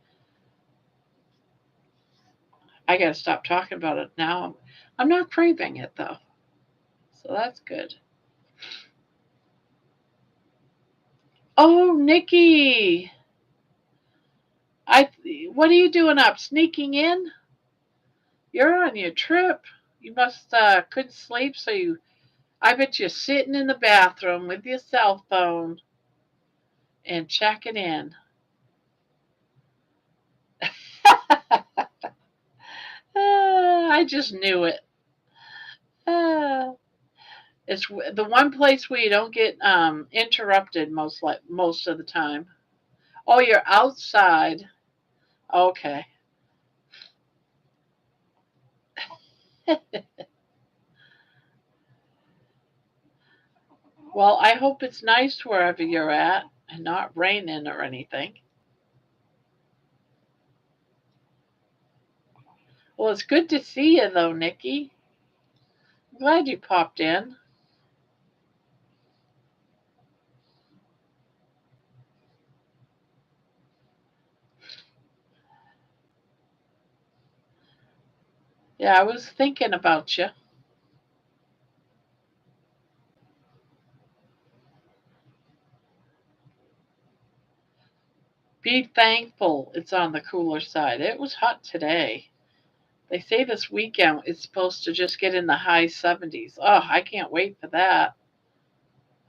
I got to stop talking about it now. I'm not craving it though. So that's good. Oh, Nikki, I what are you doing up? Sneaking in? You're on your trip. You must couldn't sleep, so I bet you're sitting in the bathroom with your cell phone and checking in. I just knew it. Uh, it's the one place where you don't get interrupted most of the time. Oh, you're outside. Okay. Well, I hope it's nice wherever you're at and not raining or anything. Well, it's good to see you though, Nikki. I'm glad you popped in. Yeah, I was thinking about you. Be thankful it's on the cooler side. It was hot today. They say this weekend it's supposed to just get in the high 70s. Oh, I can't wait for that.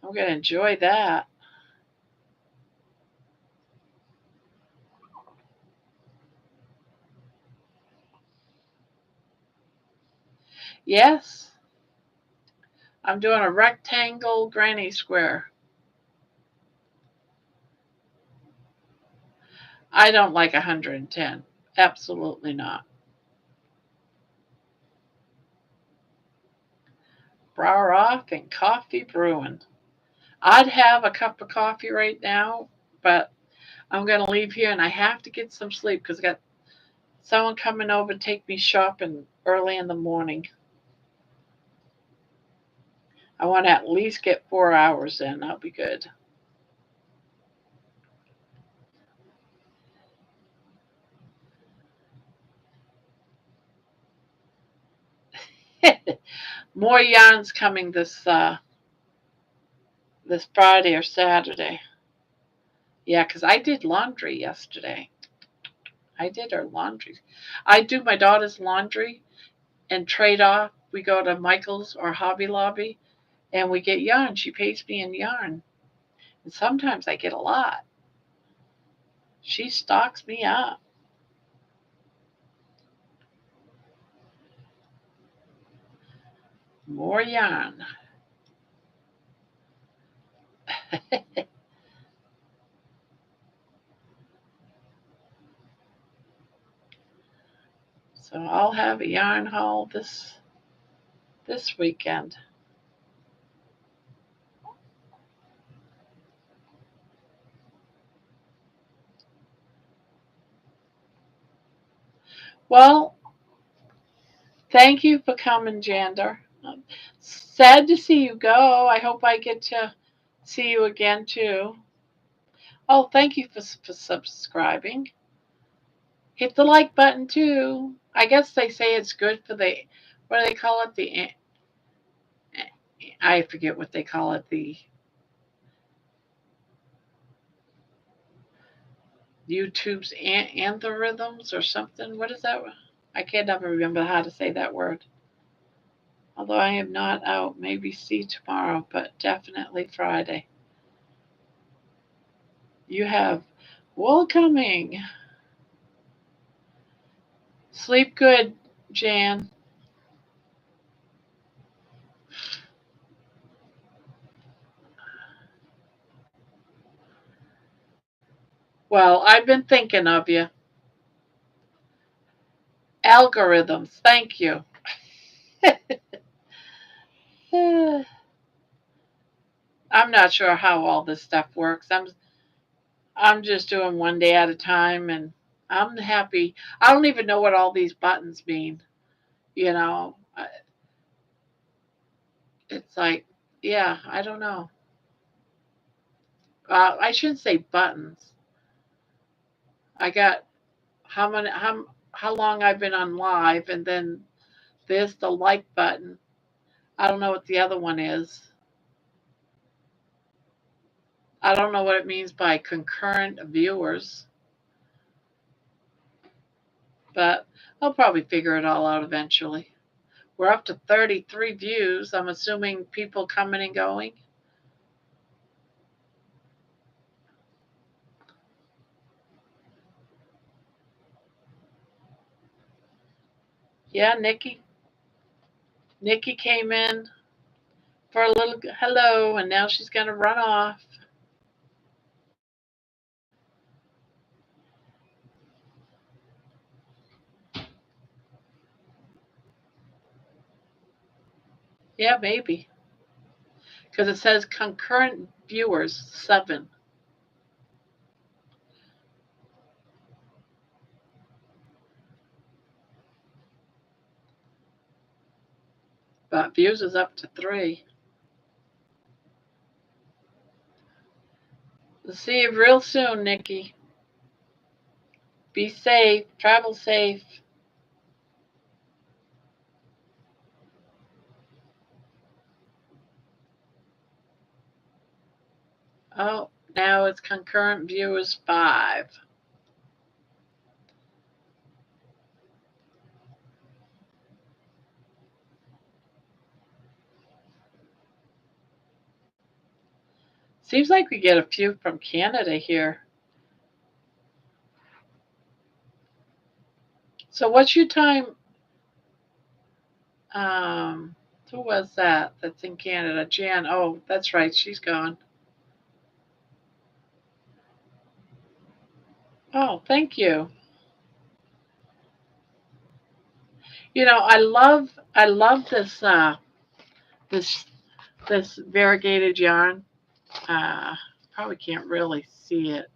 I'm going to enjoy that. Yes, I'm doing a rectangle granny square. I don't like 110. Absolutely not. Brow off and coffee brewing. I'd have a cup of coffee right now, but I'm going to leave here and I have to get some sleep because I got someone coming over to take me shopping early in the morning. I want to at least get 4 hours in. I'll be good. More yarns coming this Friday or Saturday. Yeah, because I did laundry yesterday. I did her laundry. I do my daughter's laundry and trade off. We go to Michael's or Hobby Lobby and we get yarn. She pays me in yarn. And sometimes I get a lot. She stocks me up. More yarn. So I'll have a yarn haul this weekend. Well, thank you for coming, Jander. Sad to see you go. I hope I get to see you again too. Oh, thank you for subscribing. Hit the like button too. I guess they say it's good for the what do they call it? I forget what they call it. The YouTube's algorithms or something. What is that? I can't ever remember how to say that word. Although I am not out, maybe see tomorrow, but definitely Friday. You have wool coming. Sleep good, Jan. Well, I've been thinking of you. Algorithms, thank you. I'm not sure how all this stuff works. I'm just doing one day at a time and I'm happy. I don't even know what all these buttons mean, you know. It's like, yeah, I don't know. I shouldn't say buttons. I got how long I've been on live and then there's the like button. I don't know what the other one is. I don't know what it means by concurrent viewers, but I'll probably figure it all out eventually. We're up to 33 views. I'm assuming people coming and going. Yeah, Nikki. Nikki came in for a little hello, and now she's going to run off. Yeah, maybe. Because it says concurrent viewers, 7. But views is up to 3. We'll see you real soon, Nikki. Be safe. Travel safe. Oh, now it's concurrent viewers 5. Seems like we get a few from Canada here. So what's your time? Um, who was that? That's in Canada. Jan. Oh, that's right. She's gone. Oh, thank you. You know, I love this this variegated yarn. Probably can't really see it.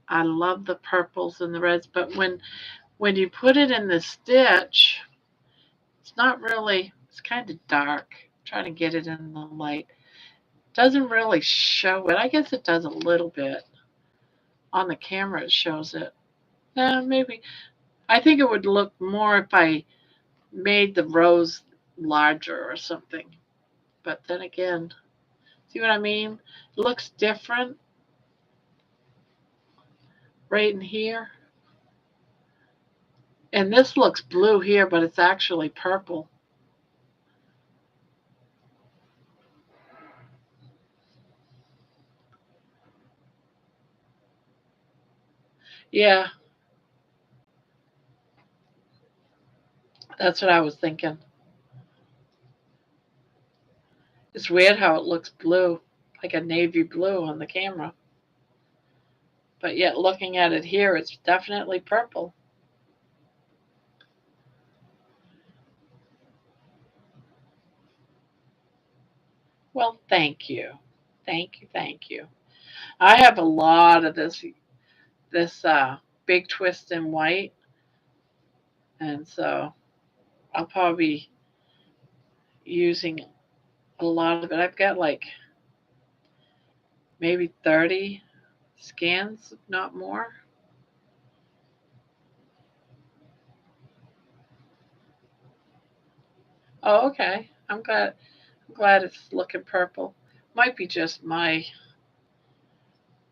I love the purples and the reds, but when you put it in the stitch, it's not really. It's kind of dark. I'm trying to get it in the light. Doesn't really show it. I guess it does a little bit on the camera. It shows it. Maybe. I think it would look more if I made the rows larger or something. But then again, see what I mean? It looks different right in here. And this looks blue here, but it's actually purple. Yeah, that's what I was thinking. It's weird how it looks blue, like a navy blue on the camera. But yet looking at it here, it's definitely purple. Well, thank you. Thank you, thank you. I have a lot of this big twist in white, and so I'll probably be using a lot of it. I've got like maybe 30 scans, if not more. Oh, okay. I'm glad it's looking purple. Might be just my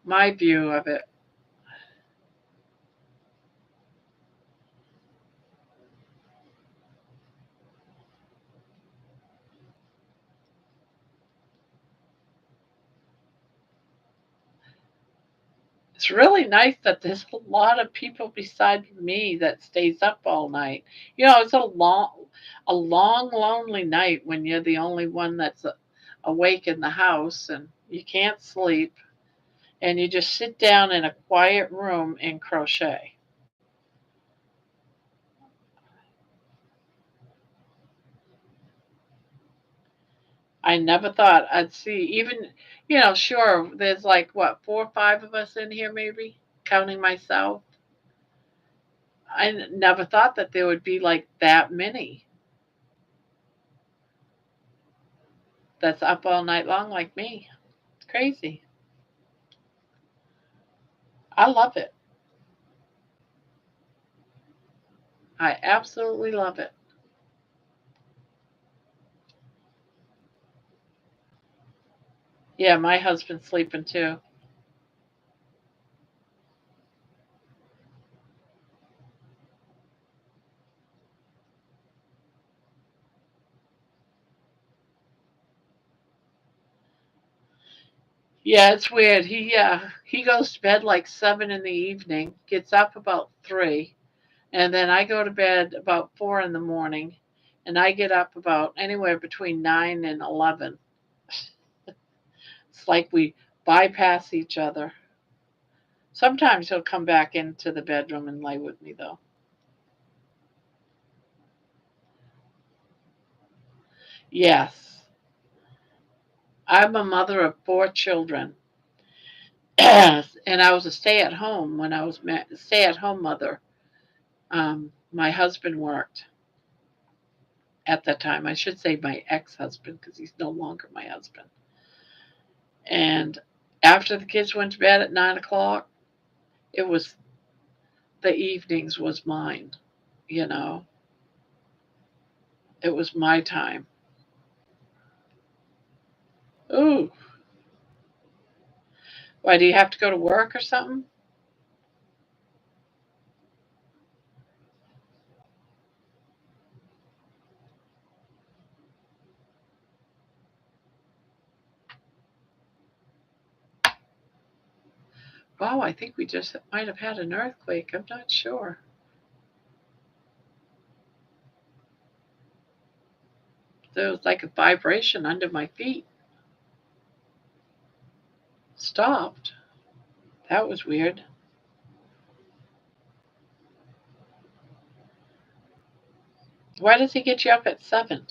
view of it. It's really nice that there's a lot of people beside me that stays up all night. You know, it's a long, lonely night when you're the only one that's awake in the house and you can't sleep and you just sit down in a quiet room and crochet. I never thought I'd see even, sure, there's like what, 4 or 5 of us in here maybe, counting myself. I never thought that there would be like that many that's up all night long like me. It's crazy. I love it. I absolutely love it. Yeah, my husband's sleeping too. Yeah, it's weird. He goes to bed like 7 in the evening, gets up about 3, and then I go to bed about 4 in the morning, and I get up about anywhere between 9 and 11. It's like we bypass each other. Sometimes he'll come back into the bedroom and lay with me though. Yes, I'm a mother of 4 children, and I was a stay-at-home when I was stay-at-home mother. My husband worked at that time. I should say my ex-husband because he's no longer my husband. And after the kids went to bed at 9 o'clock, it was the evenings was mine. You know, it was my time. Ooh, why do you have to go to work or something? Wow, I think we just might have had an earthquake. I'm not sure. there was like a vibration under my feet. Stopped. That was weird. Why does he get you up at 7?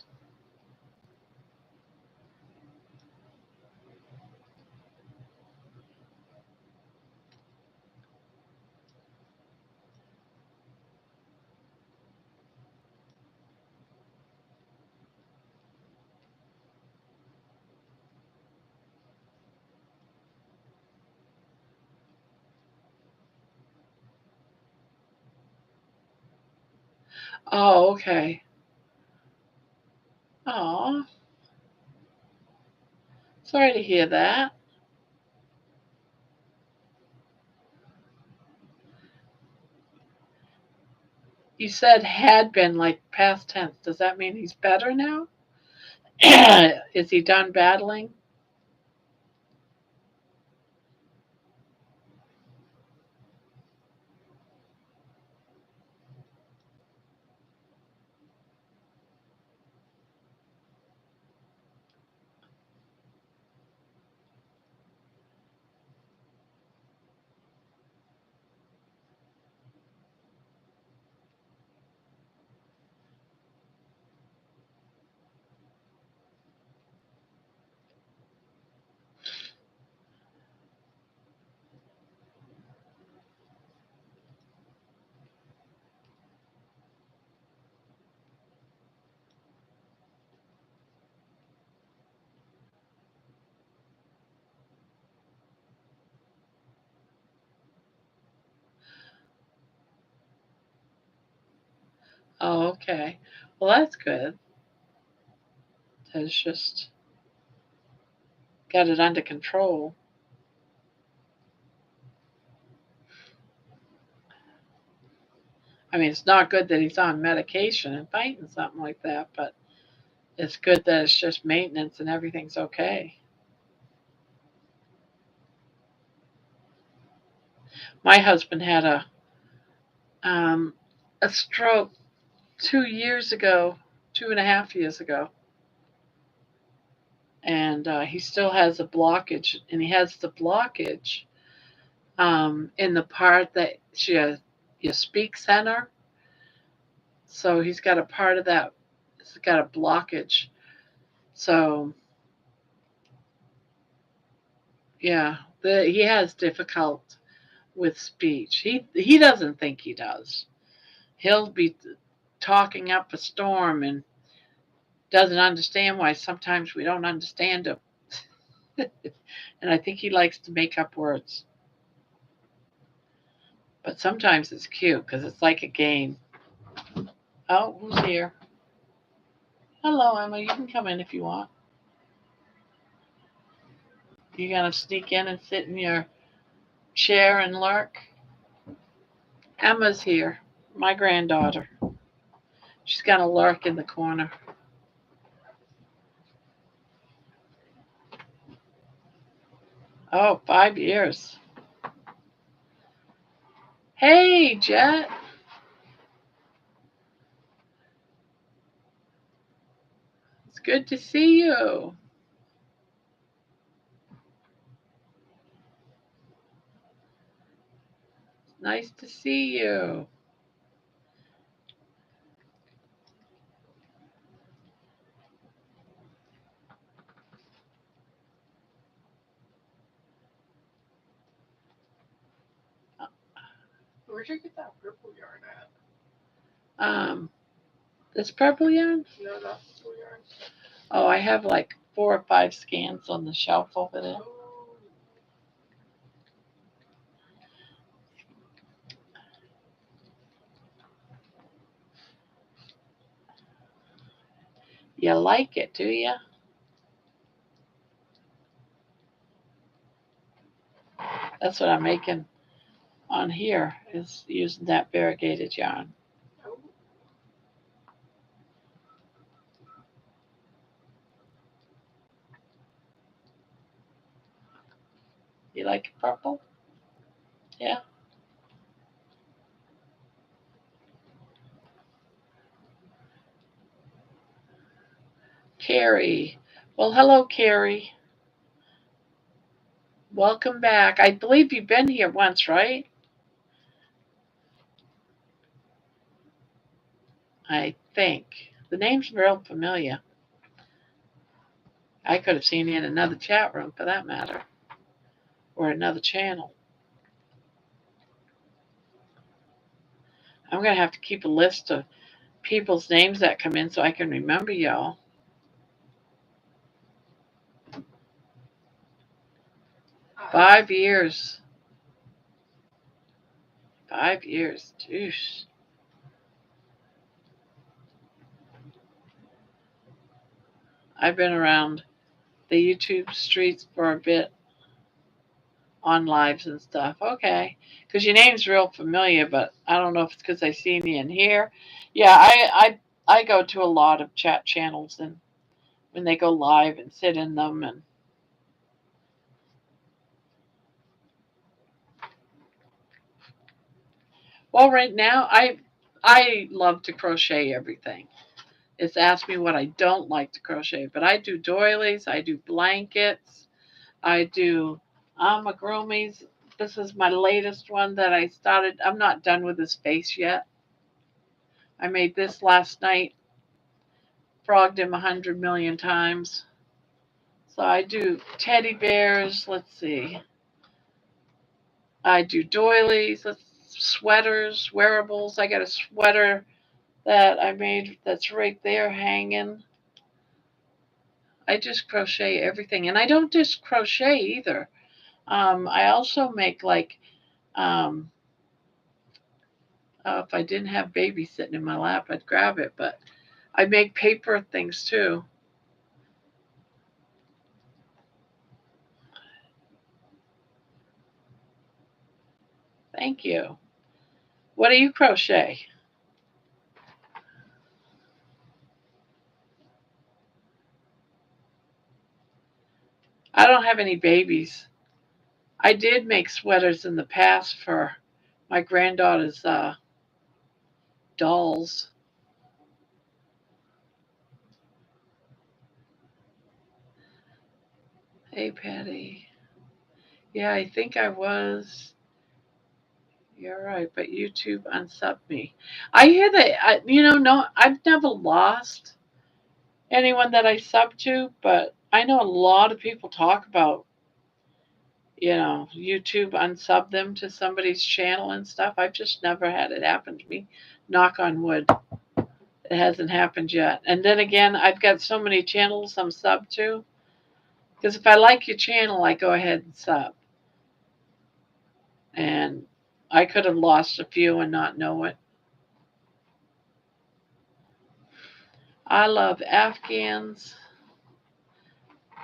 Oh, okay. Oh, sorry to hear that. You said had been like past tense. Does that mean he's better now? Is he done battling? Oh, okay. Well, that's good. It's just got it under control. I mean, it's not good that he's on medication and fighting something like that, but it's good that it's just maintenance and everything's okay. My husband had um, a stroke 2 years ago, 2.5 years ago, and he still has a blockage, and he has the blockage in the part that your speak center. So he's got a part of that. It's got a blockage. So yeah, he has difficult with speech. He doesn't think he does. He'll be talking up a storm and doesn't understand why sometimes we don't understand him. And I think he likes to make up words. But sometimes it's cute because it's like a game. Oh, who's here? Hello, Emma. You can come in if you want. You gonna sneak in and sit in your chair and lurk? Emma's here, my granddaughter. She's gonna lurk in the corner. Oh, 5 years. Hey, Jet. It's good to see you. Nice to see you. Where'd you get that purple yarn at? This purple yarn? No, not purple yarn. Oh, I have like 4 or 5 scans on the shelf over there. Oh. You like it, do you? That's what I'm making on here is using that variegated yarn. Oh. You like it purple? Yeah. Carrie. Well, hello, Carrie. Welcome back. I believe you've been here once, right? I think. The name's real familiar. I could have seen you in another chat room for that matter, or another channel. I'm going to have to keep a list of people's names that come in so I can remember y'all. 5 years. 5 years. Jeez. I've been around the YouTube streets for a bit on lives and stuff. Okay. Because your name's real familiar, but I don't know if it's because I seen you in here. Yeah, I go to a lot of chat channels and when they go live and sit in them and well right now I love to crochet everything. It's asked me what I don't like to crochet, but I do doilies, I do blankets, I do amigurumis. This is my latest one that I started. I'm not done with this face yet. I made this last night, frogged him 100 million times. So I do teddy bears. Let's see. I do doilies, sweaters, wearables. I got a sweater that I made that's right there hanging. I just crochet everything, and I don't just crochet either. I also make like, um, if I didn't have baby sitting in my lap, I'd grab it. But I make paper things too. Thank you. What do you crochet? I don't have any babies. I did make sweaters in the past for my granddaughter's dolls. Hey, Patty. Yeah, I think I was. You're right, but YouTube unsubbed me. I hear that. No, I've never lost anyone that I sub to, but I know a lot of people talk about, YouTube unsub them to somebody's channel and stuff. I've just never had it happen to me. Knock on wood. It hasn't happened yet. And then again, I've got so many channels I'm sub to. Because if I like your channel, I go ahead and sub. And I could have lost a few and not know it. I love Afghans,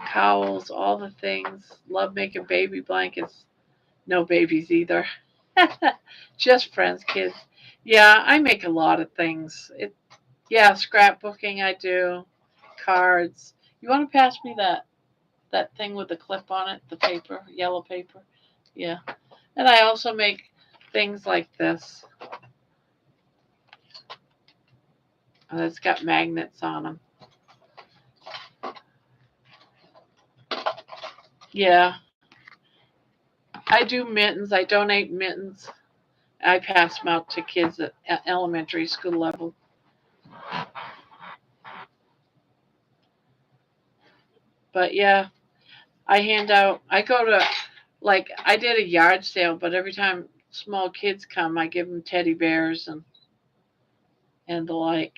cowls, all the things. Love making baby blankets. No babies either. Just friends, kids. Yeah, I make a lot of things. Yeah, scrapbooking I do. Cards. You want to pass me that thing with the clip on it, the paper, yellow paper? Yeah. And I also make things like this. It's got magnets on them. Yeah. I do mittens. I donate mittens. I pass them out to kids at elementary school level. But yeah, I go to, like, I did a yard sale, but every time small kids come, I give them teddy bears and the like.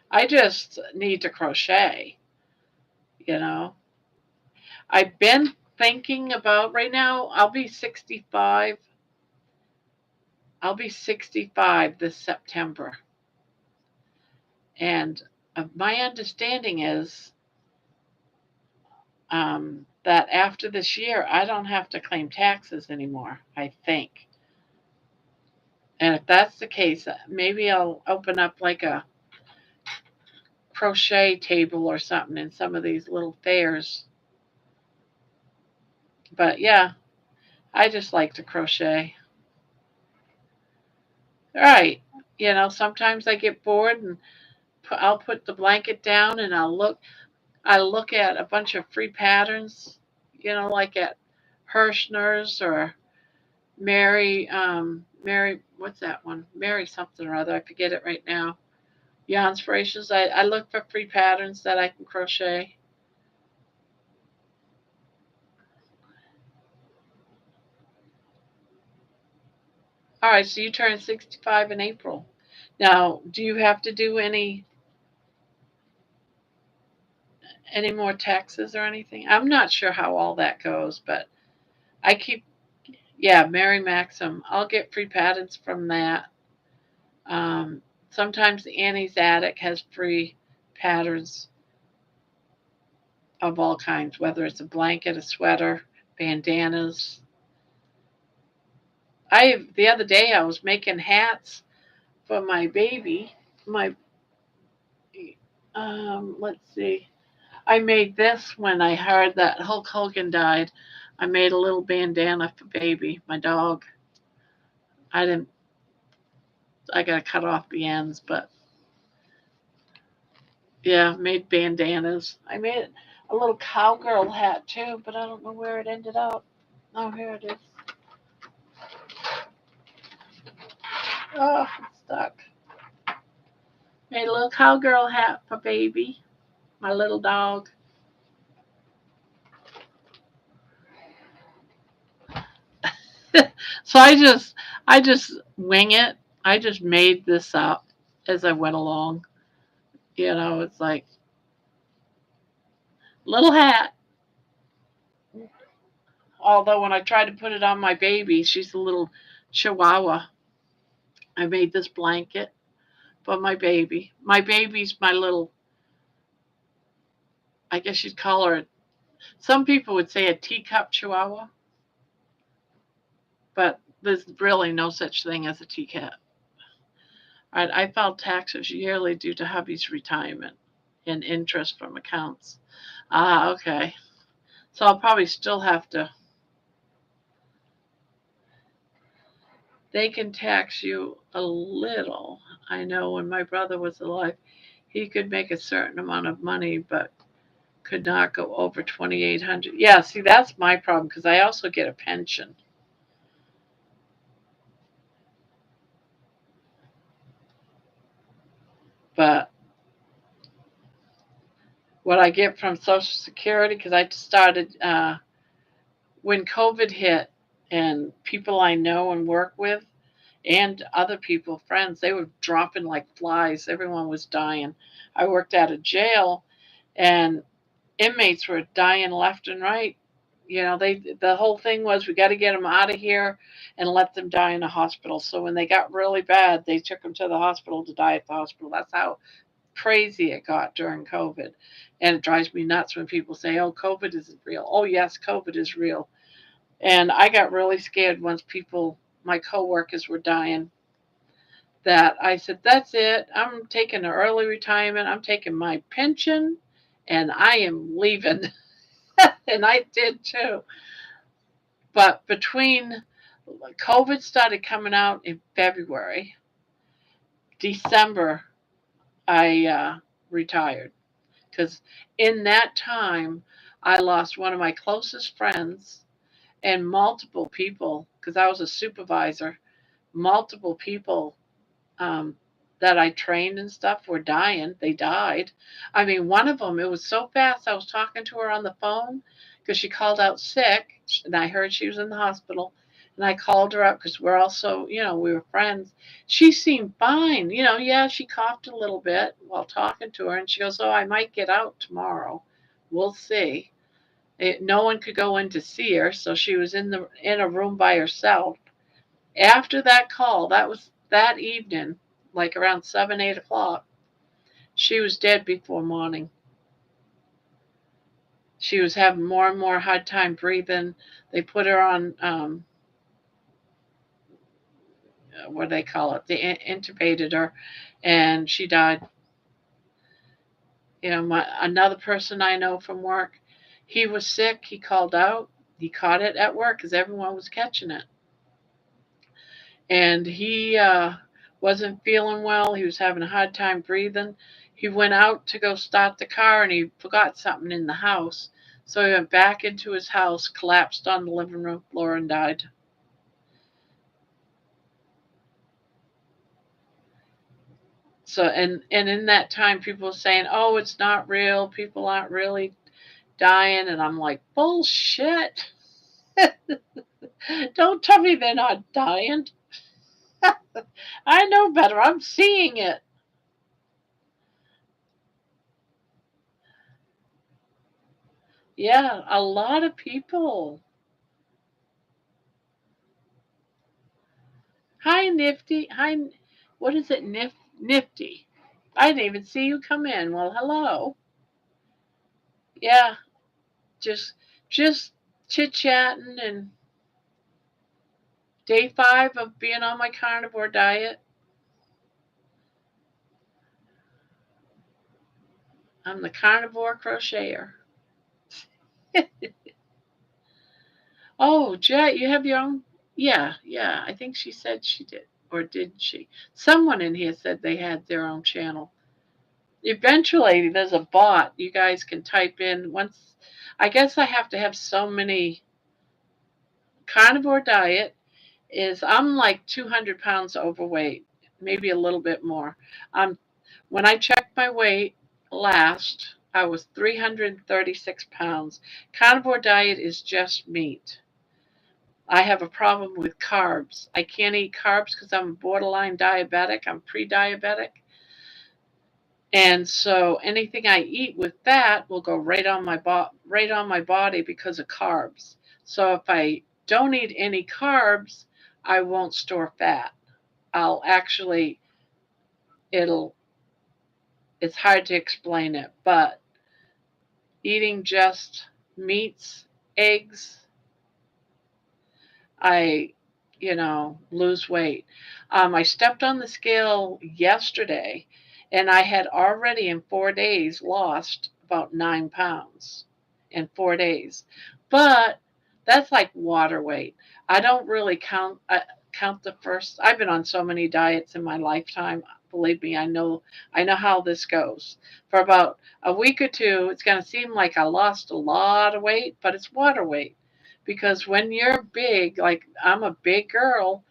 I just need to crochet, you know. I've been thinking about right now, I'll be 65. I'll be 65 this September. And my understanding is that after this year, I don't have to claim taxes anymore, I think. And if that's the case, maybe I'll open up like a crochet table or something in some of these little fairs. But yeah, I just like to crochet. All right. Sometimes I get bored and I'll put the blanket down and I look at a bunch of free patterns, like at Hirschner's or Mary, what's that one? Mary something or other. I forget it right now. Inspirations. I look for free patterns that I can crochet. All right, so you turn 65 in April. Now, do you have to do any more taxes or anything? I'm not sure how all that goes, but I keep yeah, Mary Maxim. I'll get free patterns from that. Um, Sometimes Annie's Attic has free patterns of all kinds, whether it's a blanket, a sweater, bandanas. The other day I was making hats for my baby. My let's see. I made this when I heard that Hulk Hogan died. I made a little bandana for baby, my dog. I didn't. I gotta cut off the ends, but yeah, made bandanas. I made a little cowgirl hat too, but I don't know where it ended up. Oh, here it is. Oh, it's stuck. Made a little cowgirl hat for baby, my little dog. So I just wing it. I just made this up as I went along. It's like little hat. Although when I tried to put it on my baby, she's a little chihuahua. I made this blanket for my baby. My baby's my little, I guess you'd call her, some people would say a teacup chihuahua, but there's really no such thing as a teacup. All right, I filed taxes yearly due to hubby's retirement and interest from accounts. Ah, okay. So I'll probably still have to. They can tax you a little. I know when my brother was alive, he could make a certain amount of money, but could not go over 2,800. Yeah, see, that's my problem because I also get a pension. But what I get from Social Security, because I started when COVID hit, and people I know and work with, and other people, friends, they were dropping like flies. Everyone was dying. I worked at a jail, and inmates were dying left and right. The whole thing was we got to get them out of here and let them die in a hospital. So when they got really bad, they took them to the hospital to die at the hospital. That's how crazy it got during COVID. And it drives me nuts when people say, "Oh, COVID isn't real." Oh, yes, COVID is real. And I got really scared once my coworkers were dying, that I said, "That's it. I'm taking an early retirement. I'm taking my pension and I am leaving." And I did too. But between COVID started coming out in February, December, I retired. Because in that time, I lost one of my closest friends and multiple people, because I was a supervisor, multiple people um, that I trained and stuff were dying. They died. I mean, one of them, it was so fast. I was talking to her on the phone because she called out sick, and I heard she was in the hospital. And I called her up because we're also, we were friends. She seemed fine. Yeah, she coughed a little bit while talking to her. And she goes, "Oh, I might get out tomorrow. We'll see." No one could go in to see her, so she was in a room by herself. After that call, that was that evening, like around 7, 8 o'clock, she was dead before morning. She was having more and more hard time breathing. They put her on what do they call it? They intubated her, and she died. Another person I know from work, he was sick. He called out. He caught it at work because everyone was catching it, and he wasn't feeling well. He was having a hard time breathing. He went out to go start the car and he forgot something in the house. So he went back into his house, collapsed on the living room floor, and died. So and in that time, people were saying, "Oh, it's not real. People aren't really dying," and I'm like, "Bullshit! Don't tell me they're not dying. I know better. I'm seeing it." Yeah, a lot of people. Hi, Nifty. Hi, what is it, Nifty? I didn't even see you come in. Well, hello. Yeah, just just chit chatting and day 5 of being on my carnivore diet. I'm the carnivore crocheter. Oh, Jet, you have your own? Yeah, yeah. I think she said she did, or did she? Someone in here said they had their own channel. Eventually, there's a bot you guys can type in. Once, I guess I have to have so many. Carnivore diet is I'm like 200 pounds overweight, maybe a little bit more. Um, when I checked my weight last, I was 336 pounds. Carnivore diet is just meat. I have a problem with carbs. I can't eat carbs because I'm borderline diabetic. I'm pre-diabetic. And so anything I eat with fat will go right on my body because of carbs. So if I don't eat any carbs, I won't store fat. I'll actually it'll it's hard to explain it, but eating just meats, eggs, I, lose weight. I stepped on the scale yesterday and I had already in 4 days lost about 9 pounds in 4 days. But that's like water weight. I don't really count the first. I've been on so many diets in my lifetime. Believe me, I know how this goes. For about a week or two, it's going to seem like I lost a lot of weight, but it's water weight because when you're big, like I'm a big girl,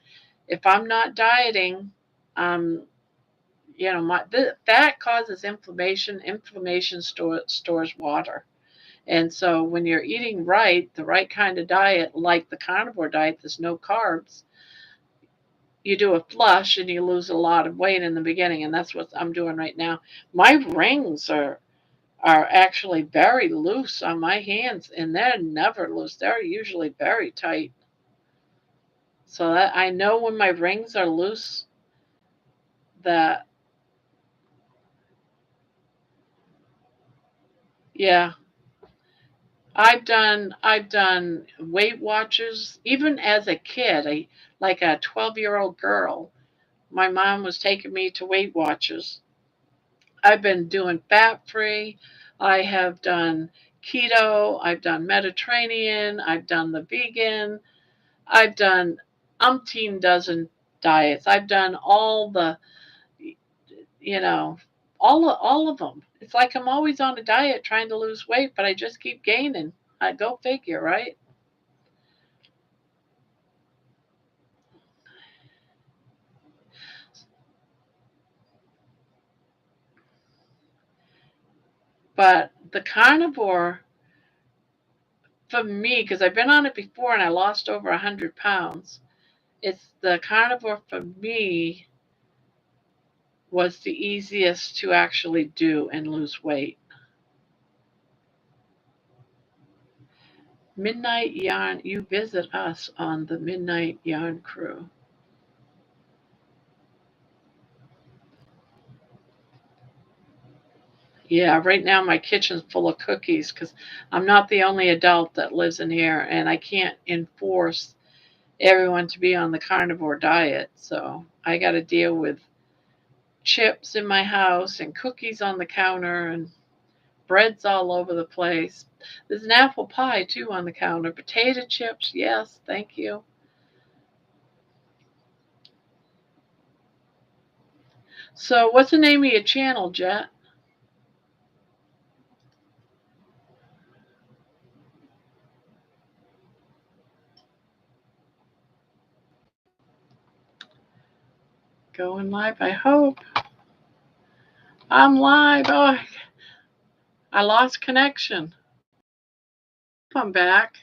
if I'm not dieting, um, that causes inflammation. Inflammation stores water, and so when you're eating right, the right kind of diet, like the carnivore diet, there's no carbs. You do a flush and you lose a lot of weight in the beginning, and that's what I'm doing right now. My rings are actually very loose on my hands, and they're never loose. They're usually very tight. So that I know when my rings are loose that yeah, I've done Weight Watchers even as a kid. Like a 12-year-old girl, my mom was taking me to Weight Watchers. I've been doing fat free. I have done keto, I've done Mediterranean, I've done the vegan, I've done umpteen dozen diets. I've done all the you know, all of them. It's like I'm always on a diet trying to lose weight, but I just keep gaining. I go figure, right? But the carnivore for me, because I've been on it before and I lost over 100 pounds. It's the carnivore for me was the easiest to actually do and lose weight. Midnight Yarn, you visit us on the Midnight Yarn crew. Yeah, right now my kitchen's full of cookies because I'm not the only adult that lives in here and I can't enforce everyone to be on the carnivore diet. So I got to deal with chips in my house and cookies on the counter and breads all over the place. There's an apple pie too on the counter. Potato chips, yes, thank you. So what's the name of your channel, Jet? Going live, I hope. I'm live. Oh, I lost connection. I'm back.